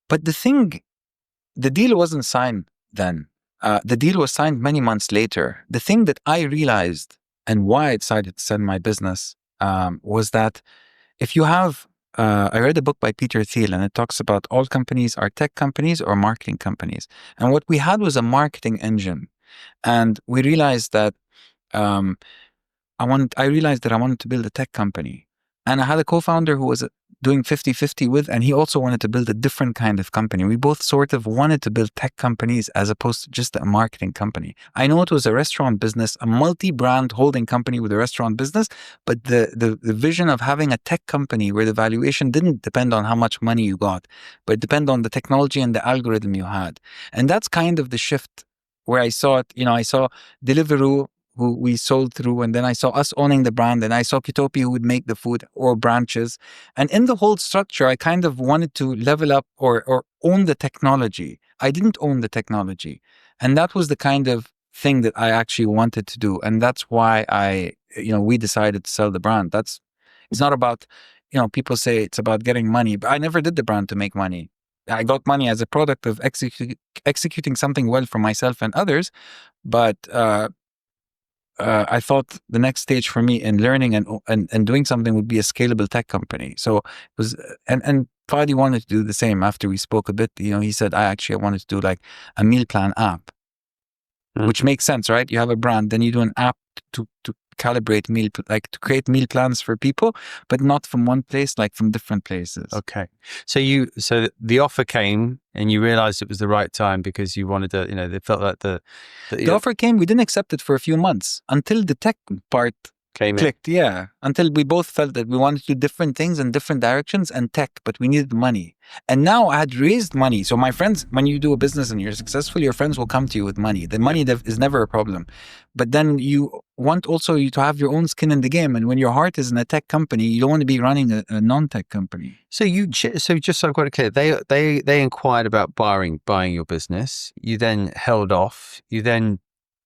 But the deal wasn't signed then. The deal was signed many months later. The thing that I realized and why I decided to sell my business was that if you have, I read a book by Peter Thiel, and it talks about all companies are tech companies or marketing companies. And what we had was a marketing engine. And we realized that I realized that I wanted to build a tech company. And I had a co-founder who was doing 50-50 with, and he also wanted to build a different kind of company. We both sort of wanted to build tech companies as opposed to just a marketing company. I know it was a restaurant business, a multi-brand holding company with a restaurant business, but the vision of having a tech company where the valuation didn't depend on how much money you got, but it depended on the technology and the algorithm you had. And that's kind of the shift where I saw it. I saw Deliveroo, who we sold through, and then I saw us owning the brand, and I saw Kitopi, who would make the food or branches. And in the whole structure, I kind of wanted to level up or own the technology. I didn't own the technology. And that was the kind of thing that I actually wanted to do. And that's why we decided to sell the brand. It's not about, people say it's about getting money, but I never did the brand to make money. I got money as a product of executing something well for myself and others. But, I thought the next stage for me in learning and doing something would be a scalable tech company. So it was, and Fadi wanted to do the same. After we spoke a bit, he said, I wanted to do like a meal plan app, which makes sense, right? You have a brand, then you do an app to calibrate to create meal plans for people, but not from one place, like from different places. Okay. So the offer came and you realized it was the right time because you wanted to, they felt like the offer came. We didn't accept it for a few months until the tech part clicked. Yeah. Until we both felt that we wanted to do different things in different directions and tech, but we needed money. And now I had raised money. So my friends, when you do a business and you're successful, your friends will come to you with money. The money is never a problem. But then you want also to have your own skin in the game. And when your heart is in a tech company, you don't want to be running a non-tech company. So just so I've got it clear, they inquired about buying your business. You then held off. You then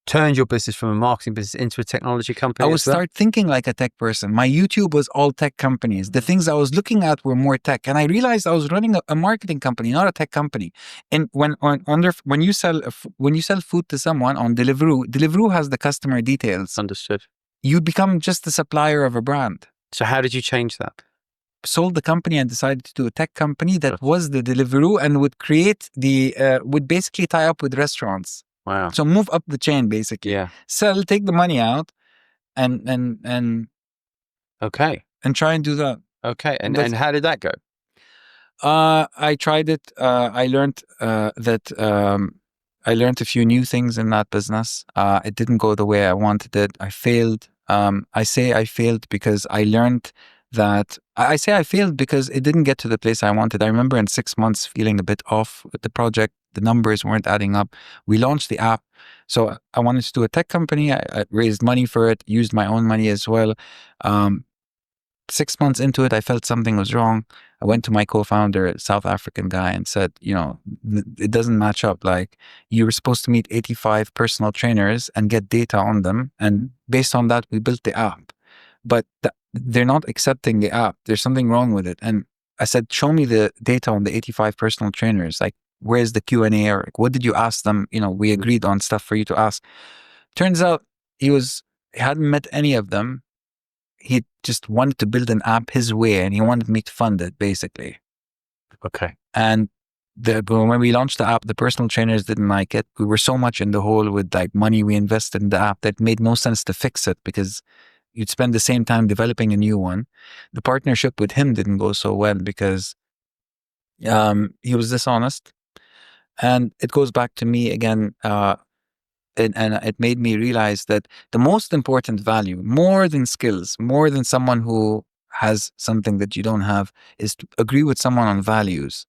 turned your business from a marketing business into a technology company. I would start thinking like a tech person. My YouTube was all tech companies. The things I was looking at were more tech. And I realized I was running a marketing company, not a tech company. And when you sell food to someone on Deliveroo has the customer details. Understood. You become just the supplier of a brand. So how did you change that? Sold the company and decided to do a tech company that was the Deliveroo and would create would basically tie up with restaurants. Wow. So move up the chain, basically. Yeah. Sell, take the money out, and okay, and try and do that. Okay, and how did that go? I tried it. I learned I learned a few new things in that business. It didn't go the way I wanted it. I failed. I say I failed because I learned that. I say I failed because it didn't get to the place I wanted. I remember in 6 months feeling a bit off with the project. The numbers weren't adding up. We launched the app. So I wanted to do a tech company. I raised money for it, used my own money as well. 6 months into it, I felt something was wrong. I went to my co-founder, a South African guy, and said, it doesn't match up. Like, you were supposed to meet 85 personal trainers and get data on them. And based on that, we built the app. But they're not accepting the app. There's something wrong with it. And I said, show me the data on the 85 personal trainers. Like, where's the Q&A? Or what did you ask them? We agreed on stuff for you to ask. Turns out he hadn't met any of them. he just wanted to build an app his way, and he wanted me to fund it, basically. Okay. And when we launched the app, the personal trainers didn't like it. We were so much in the hole with like money we invested in the app that it made no sense to fix it, because you'd spend the same time developing a new one. The partnership with him didn't go so well because he was dishonest. And it goes back to me again, and it made me realize that the most important value, more than skills, more than someone who has something that you don't have, is to agree with someone on values.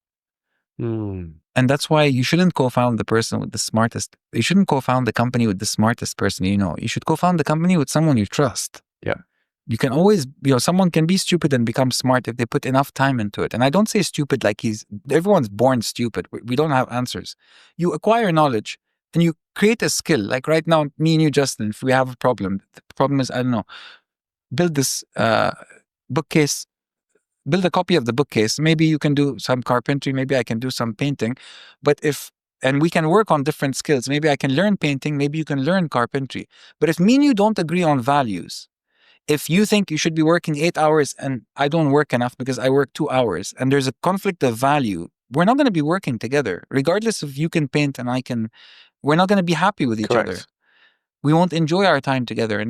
And that's why you shouldn't co-found the person with the smartest. You shouldn't co-found the company with the smartest person you know. You should co-found the company with someone you trust. Yeah. You can always, someone can be stupid and become smart if they put enough time into it. And I don't say stupid like everyone's born stupid. We don't have answers. You acquire knowledge and you create a skill. Like right now, me and you, Justin, if we have a problem, the problem is, I don't know, build this bookcase, build a copy of the bookcase. Maybe you can do some carpentry. Maybe I can do some painting. And we can work on different skills. Maybe I can learn painting. Maybe you can learn carpentry. But if me and you don't agree on values, if you think you should be working 8 hours and I don't work enough because I work 2 hours, and there's a conflict of value, we're not going to be working together. Regardless if you can paint and I can, we're not going to be happy with each other. We won't enjoy our time together.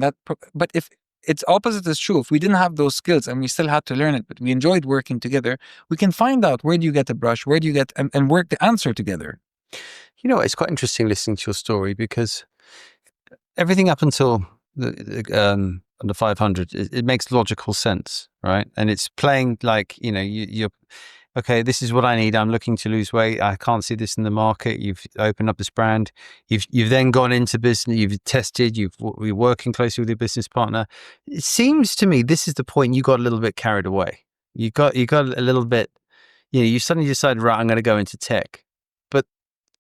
But if it's opposite is true, if we didn't have those skills and we still had to learn it, but we enjoyed working together, we can find out where do you get a brush, where do you get, and work the answer together. It's quite interesting listening to your story, because everything up until the 500, it makes logical sense, right? And it's playing like, you're okay, this is what I need. I'm looking to lose weight. I can't see this in the market. You've opened up this brand. You've then gone into business. You've tested. You're working closely with your business partner. It seems to me this is the point you got a little bit carried away. You got a little bit, you suddenly decided, right, I'm going to go into tech. But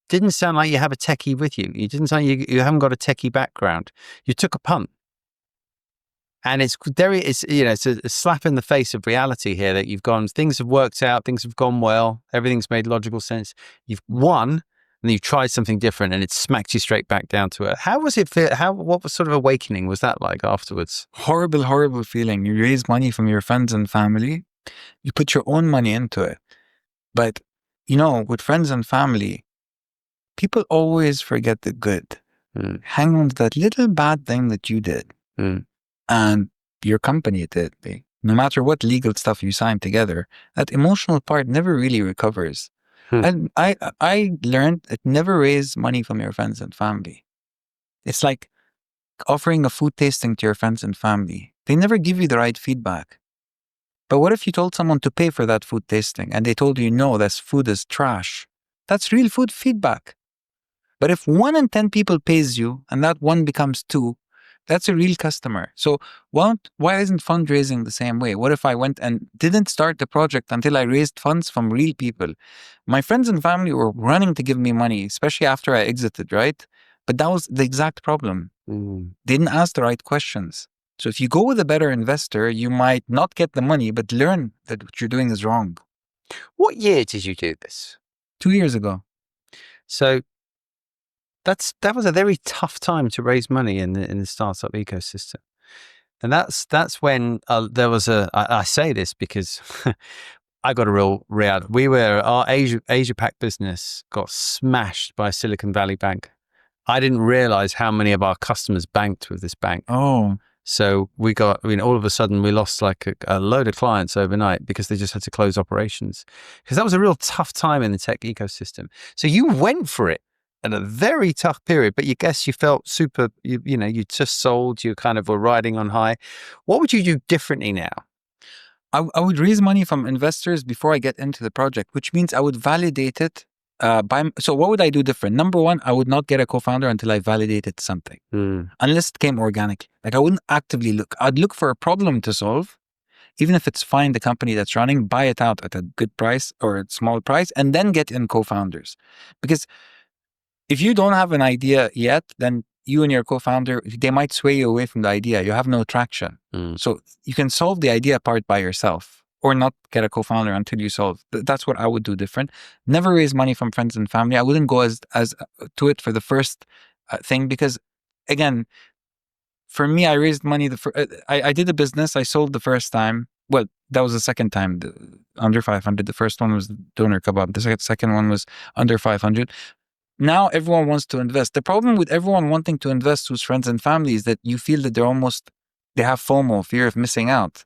didn't sound like you have a techie with you. You didn't sound you haven't got a techie background. You took a punt. And it's a slap in the face of reality here that things have worked out, things have gone well, everything's made logical sense. You've won, and then you tried something different, and it smacked you straight back down to it. How was it feel? What was sort of awakening was that like afterwards? Horrible, horrible feeling. You raise money from your friends and family. You put your own money into it. But, with friends and family, people always forget the good. Hang on to that little bad thing that you did. And your company did. No matter what legal stuff you signed together, that emotional part never really recovers. And I learned that never raise money from your friends and family. It's like offering a food tasting to your friends and family. They never give you the right feedback. But what if you told someone to pay for that food tasting and they told you, no, this food is trash? That's real food feedback. But if 1 in 10 people pays you and that 1 becomes 2, that's a real customer. So why isn't fundraising the same way? What if I went and didn't start the project until I raised funds from real people? My friends and family were running to give me money, especially after I exited, right? But that was the exact problem. They didn't ask the right questions. So if you go with a better investor, you might not get the money, but learn that what you're doing is wrong. What year did you do this? 2 years ago. So that was a very tough time to raise money in the startup ecosystem, and that's when there was I say this because I got a real reality. Our Asia Pac business got smashed by Silicon Valley Bank. I didn't realize how many of our customers banked with this bank. Oh. So all of a sudden we lost like a load of clients overnight because they just had to close operations, because that was a real tough time in the tech ecosystem. So you went for it at a very tough period, but you felt super, you just sold, you kind of were riding on high. What would you do differently now? I would raise money from investors before I get into the project, which means I would validate it. So what would I do different? Number 1, I would not get a co-founder until I validated something, unless it came organically. Like I wouldn't actively look. I'd look for a problem to solve, even if it's find the company that's running, buy it out at a good price or a small price, and then get in co-founders. Because if you don't have an idea yet, then you and your co-founder, they might sway you away from the idea. You have no traction. So you can solve the idea part by yourself, or not get a co-founder until you solve. That's what I would do different. Never raise money from friends and family. I wouldn't go as to it for the first thing, because again, for me, I raised money. I did a business. I sold the first time. Well, that was the second time, under 500. The first one was doner kebab. The second one was under 500. Now everyone wants to invest. The problem with everyone wanting to invest who's friends and family is that you feel that they have FOMO, fear of missing out.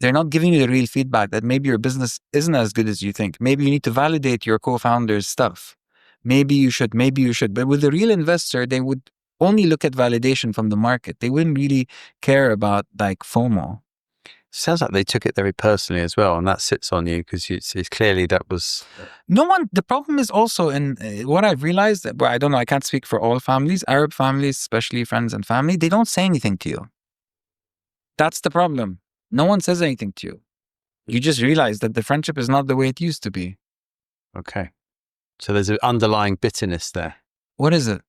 They're not giving you the real feedback that maybe your business isn't as good as you think. Maybe you need to validate your co-founder's stuff. Maybe you should. But with the real investor, they would only look at validation from the market. They wouldn't really care about like FOMO. Sounds like they took it very personally as well, and that sits on you because it's clearly that was... No one, the problem is also in what I've realized, well, I don't know, I can't speak for all families, Arab families, especially friends and family, they don't say anything to you. That's the problem. No one says anything to you. You just realize that the friendship is not the way it used to be. Okay. So there's an underlying bitterness there. What is it?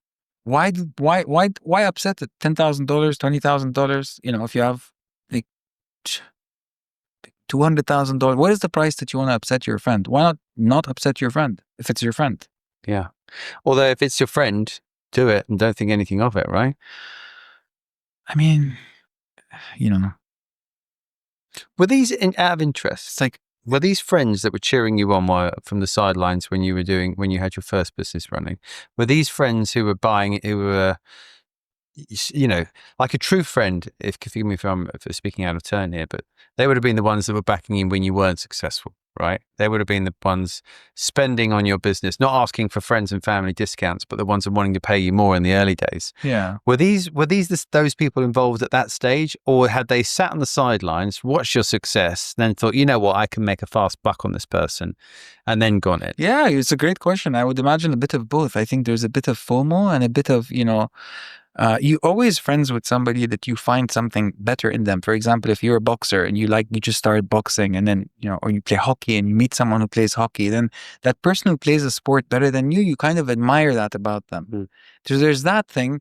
Why upset it? $10,000, $20,000, you know, if you have like $200,000, what is the price that you want to upset your friend? Why not upset your friend if it's your friend? Yeah. Although if it's your friend, do it and don't think anything of it, right? I mean, you know. Were these out of interest? It's like, were these friends that were cheering you on from the sidelines when you had your first business running? Were these friends who were buying, who were, you know, like a true friend, forgive me if I'm speaking out of turn here, but they would have been the ones that were backing you when you weren't successful, right? They would have been the ones spending on your business, not asking for friends and family discounts, but the ones that wanting to pay you more in the early days. Yeah. Were these those people involved at that stage, or had they sat on the sidelines, watched your success, then thought, you know what, I can make a fast buck on this person, and then gone it? Yeah, it's a great question. I would imagine a bit of both. I think there's a bit of FOMO and a bit of, you know, you always friends with somebody that you find something better in them. For example, if you're a boxer and you just started boxing, and then, you know, or you play hockey and you meet someone who plays hockey, then that person who plays a sport better than you kind of admire that about them. So there's that thing.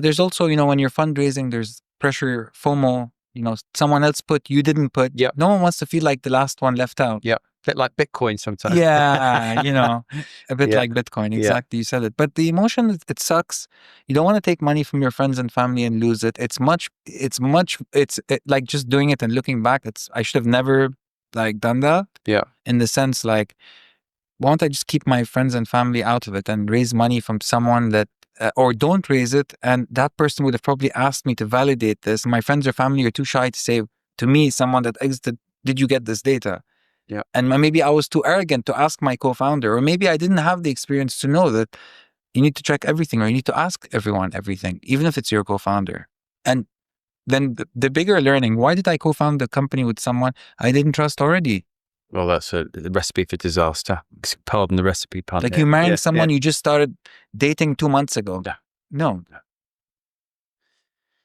There's also, you know, when you're fundraising, there's pressure, FOMO, you know, someone else put, you didn't put. Yeah. No one wants to feel like the last one left out. Yeah. Bit like Bitcoin sometimes. Yeah, you know, a bit like Bitcoin. Exactly, you said it. But the emotion, it sucks. You don't want to take money from your friends and family and lose it. It's like just doing it and looking back. I should have never like done that. Yeah. In the sense, like, why don't I just keep my friends and family out of it and raise money from someone that, or don't raise it, and that person would have probably asked me to validate this. My friends or family are too shy to say to me, someone that exited, did you get this data? Yeah. And maybe I was too arrogant to ask my co-founder, or maybe I didn't have the experience to know that you need to check everything, or you need to ask everyone everything, even if it's your co-founder. And then the bigger learning, why did I co-found the company with someone I didn't trust already? Well, that's a recipe for disaster. Pardon the recipe pun. Like, you marrying someone you just started dating 2 months ago. No.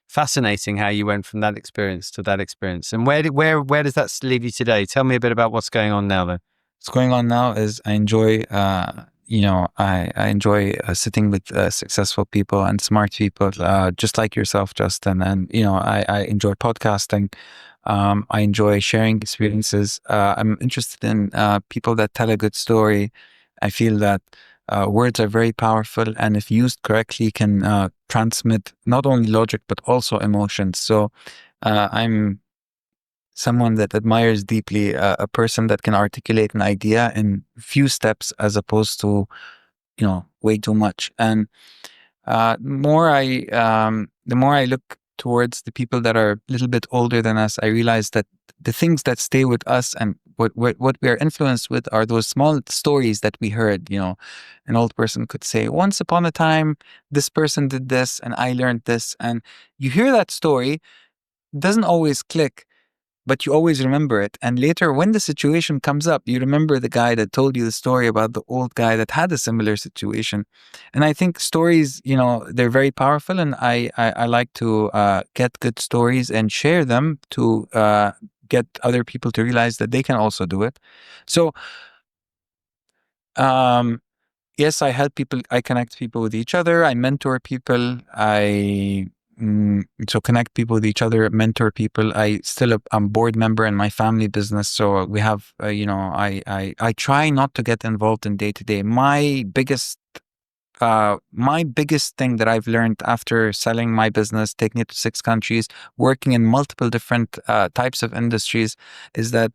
Fascinating how you went from that experience to that experience. And where does that leave you today? Tell me a bit about what's going on now, then. What's going on now is I enjoy, you know, I enjoy sitting with successful people and smart people, just like yourself, Justin. And, you know, I enjoy podcasting. I enjoy sharing experiences. I'm interested in people that tell a good story. I feel that words are very powerful, and if used correctly, can transmit not only logic but also emotions. So I'm someone that admires deeply a person that can articulate an idea in few steps as opposed to, you know, way too much. And the more I look towards the people that are a little bit older than us, I realize that the things that stay with us and what we are influenced with are those small stories that we heard. You know, an old person could say, once upon a time, this person did this and I learned this. And you hear that story, it doesn't always click, but you always remember it. And later, when the situation comes up, you remember the guy that told you the story about the old guy that had a similar situation. And I think stories, you know, they're very powerful. And I like to get good stories and share them to get other people to realize that they can also do it. So, yes, I help people, I connect people with each other, I mentor people, so connect people with each other, mentor people. I'm board member in my family business. So we have, you know, I try not to get involved in day to day. My biggest my biggest thing that I've learned after selling my business, taking it to 6 countries, working in multiple different types of industries, is that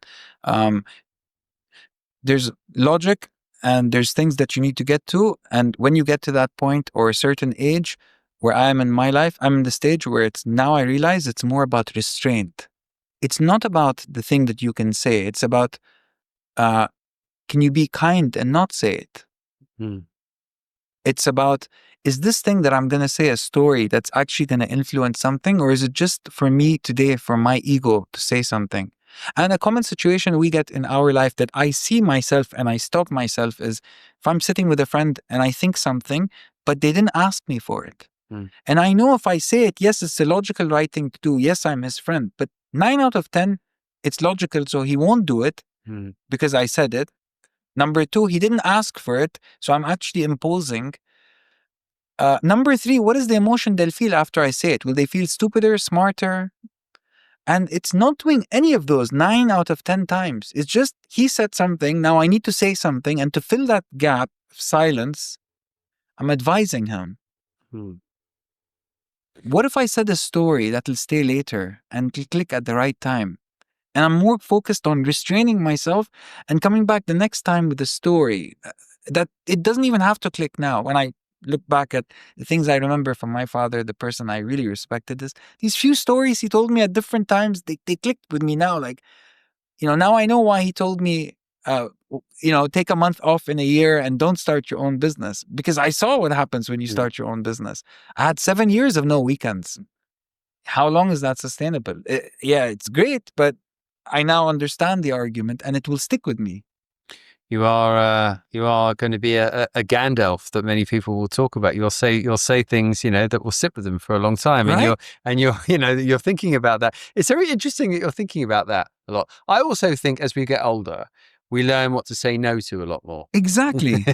there's logic and there's things that you need to get to. And when you get to that point or a certain age where I am in my life, I'm in the stage where it's now I realize it's more about restraint. It's not about the thing that you can say. It's about, can you be kind and not say it? It's about, is this thing that I'm going to say a story that's actually going to influence something, or is it just for me today, for my ego to say something? And a common situation we get in our life that I see myself and I stop myself is if I'm sitting with a friend and I think something, but they didn't ask me for it. And I know if I say it, yes, it's the logical right thing to do. Yes, I'm his friend. But 9 out of 10, it's logical, so he won't do it because I said it. Number 2, he didn't ask for it, so I'm actually imposing. Number 3, what is the emotion they'll feel after I say it? Will they feel stupider, smarter? And it's not doing any of those 9 out of 10 times. It's just he said something, now I need to say something, and to fill that gap of silence, I'm advising him. What if I said a story that'll stay later and click at the right time? And I'm more focused on restraining myself and coming back the next time with a story that it doesn't even have to click now. When I look back at the things I remember from my father, the person I really respected, is these few stories he told me at different times, they clicked with me now. Like, now I know why he told me, take a month off in a year and don't start your own business, because I saw what happens when you start your own business. I had 7 years of no weekends. How long is that sustainable? It's great, but I now understand the argument and it will stick with me. You are going to be a Gandalf that many people will talk about. You'll say things, that will sit with them for a long time. Right? And you're thinking about that. It's very interesting that you're thinking about that a lot. I also think as we get older, we learn what to say no to a lot more. Exactly.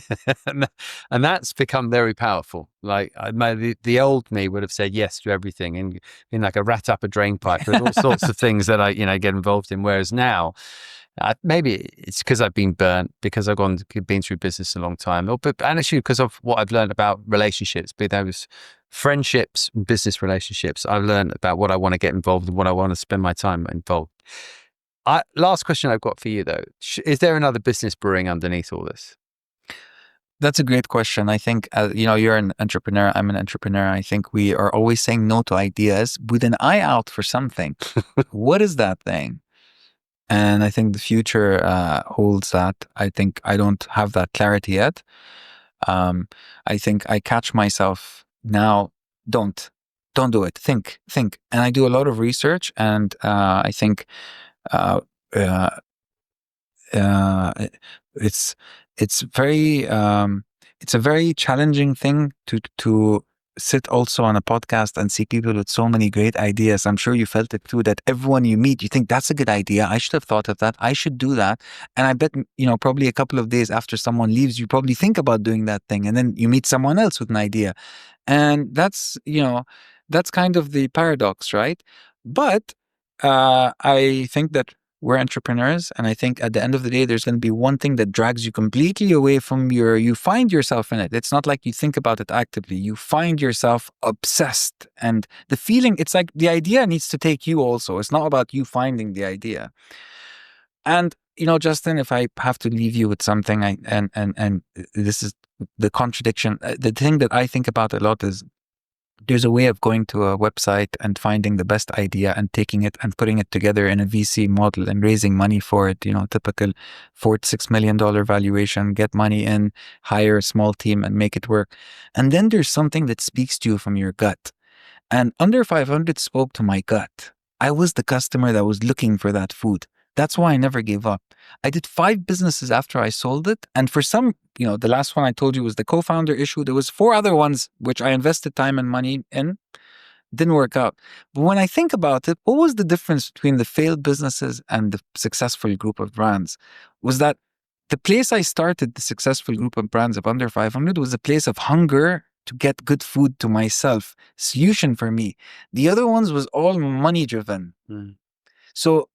And that's become very powerful. Like the old me would have said yes to everything and been like a rat up a drain pipe with all sorts of things that I, get involved in. Whereas now, maybe it's because I've been burnt, because I've been through business a long time, and actually because of what I've learned about relationships, be those friendships, business relationships. I've learned about what I want to get involved in, what I want to spend my time involved. Last question I've got for you though, is there another business brewing underneath all this? That's a great question. I think, you're an entrepreneur, I'm an entrepreneur. I think we are always saying no to ideas with an eye out for something. What is that thing? And I think the future holds that. I think I don't have that clarity yet. I think I catch myself now, don't do it. Think. And I do a lot of research, and I think it's a very challenging thing to sit also on a podcast and see people with so many great ideas. I'm sure you felt it too, that everyone you meet, you think that's a good idea. I should have thought of that. I should do that. And I bet, probably a couple of days after someone leaves, you probably think about doing that thing. And then you meet someone else with an idea. And that's kind of the paradox, right? But I think that we're entrepreneurs, and I think at the end of the day, there's going to be one thing that drags you completely away from you find yourself in it. It's not like you think about it actively. You find yourself obsessed, and the feeling, it's like the idea needs to take you also. It's not about you finding the idea. And, Justin, if I have to leave you with something, and this is the contradiction, the thing that I think about a lot is, there's a way of going to a website and finding the best idea and taking it and putting it together in a VC model and raising money for it, typical $4 to $6 million valuation, get money in, hire a small team and make it work. And then there's something that speaks to you from your gut. And Under 500 spoke to my gut. I was the customer that was looking for that food. That's why I never gave up. I did 5 businesses after I sold it. And for some, the last one I told you was the co-founder issue. There was 4 other ones which I invested time and money in. Didn't work out. But when I think about it, what was the difference between the failed businesses and the successful group of brands? Was that the place I started, the successful group of brands of Under 500, was a place of hunger to get good food to myself. Solution for me. The other ones was all money driven. So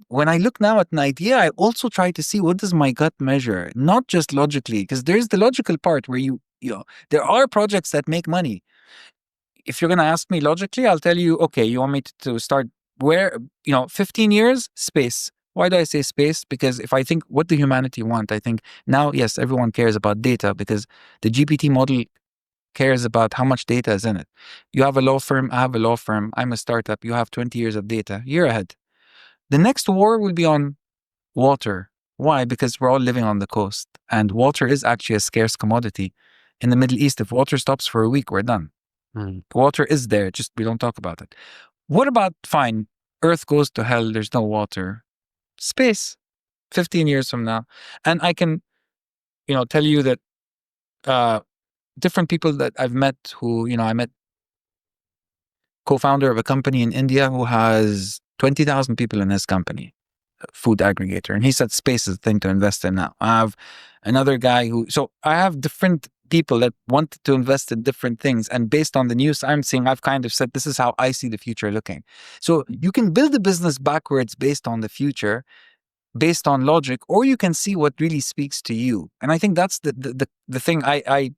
when I look now at an idea, I also try to see what does my gut measure, not just logically, because there's the logical part where you there are projects that make money. If you're going to ask me logically, I'll tell you, okay, you want me to start where, 15 years, space. Why do I say space? Because if I think, what do humanity want? I think now, yes, everyone cares about data because the GPT model cares about how much data is in it. You have a law firm, I have a law firm, I'm a startup, you have 20 years of data, you're ahead. The next war will be on water. Why? Because we're all living on the coast and water is actually a scarce commodity. In the Middle East, if water stops for a week, we're done. Water is there, just we don't talk about it. What about, fine, Earth goes to hell, there's no water. Space, 15 years from now. And I can, tell you that different people that I've met who, I met co-founder of a company in India who has 20,000 people in his company, a food aggregator. And he said space is the thing to invest in now. I have another guy so I have different people that want to invest in different things. And based on the news I'm seeing, I've kind of said, this is how I see the future looking. So you can build a business backwards based on the future, based on logic, or you can see what really speaks to you. And I think that's the thing I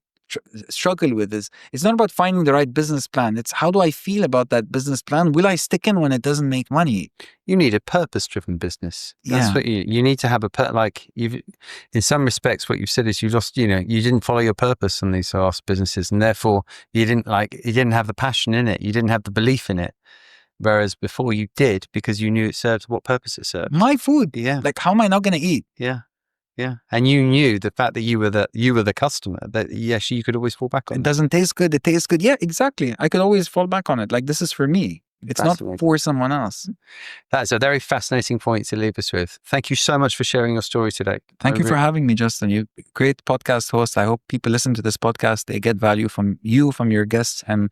struggle with is it's not about finding the right business plan. It's how do I feel about that business plan? Will I stick in when it doesn't make money? You need a purpose-driven business. That's what you need to have in some respects, what you've said is you lost, you didn't follow your purpose on these last businesses, and therefore you didn't have the passion in it. You didn't have the belief in it. Whereas before you did, because you knew it served what purpose it served. My food. Yeah. Like, how am I not going to eat? Yeah. Yeah. And you knew the fact that you were the customer, that yes, you could always fall back on it. Doesn't taste good. It tastes good. Yeah, exactly. I could always fall back on it. Like, this is for me. It's not for someone else. That's a very fascinating point to leave us with. Thank you so much for sharing your story today. Thank you for having me, Justin. You're a great podcast host. I hope people listen to this podcast. They get value from you, from your guests. And,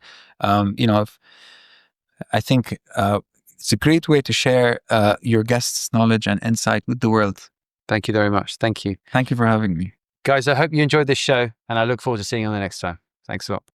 I think it's a great way to share your guests' knowledge and insight with the world. Thank you very much. Thank you. Thank you for having me. Guys, I hope you enjoyed this show and I look forward to seeing you on the next time. Thanks a lot.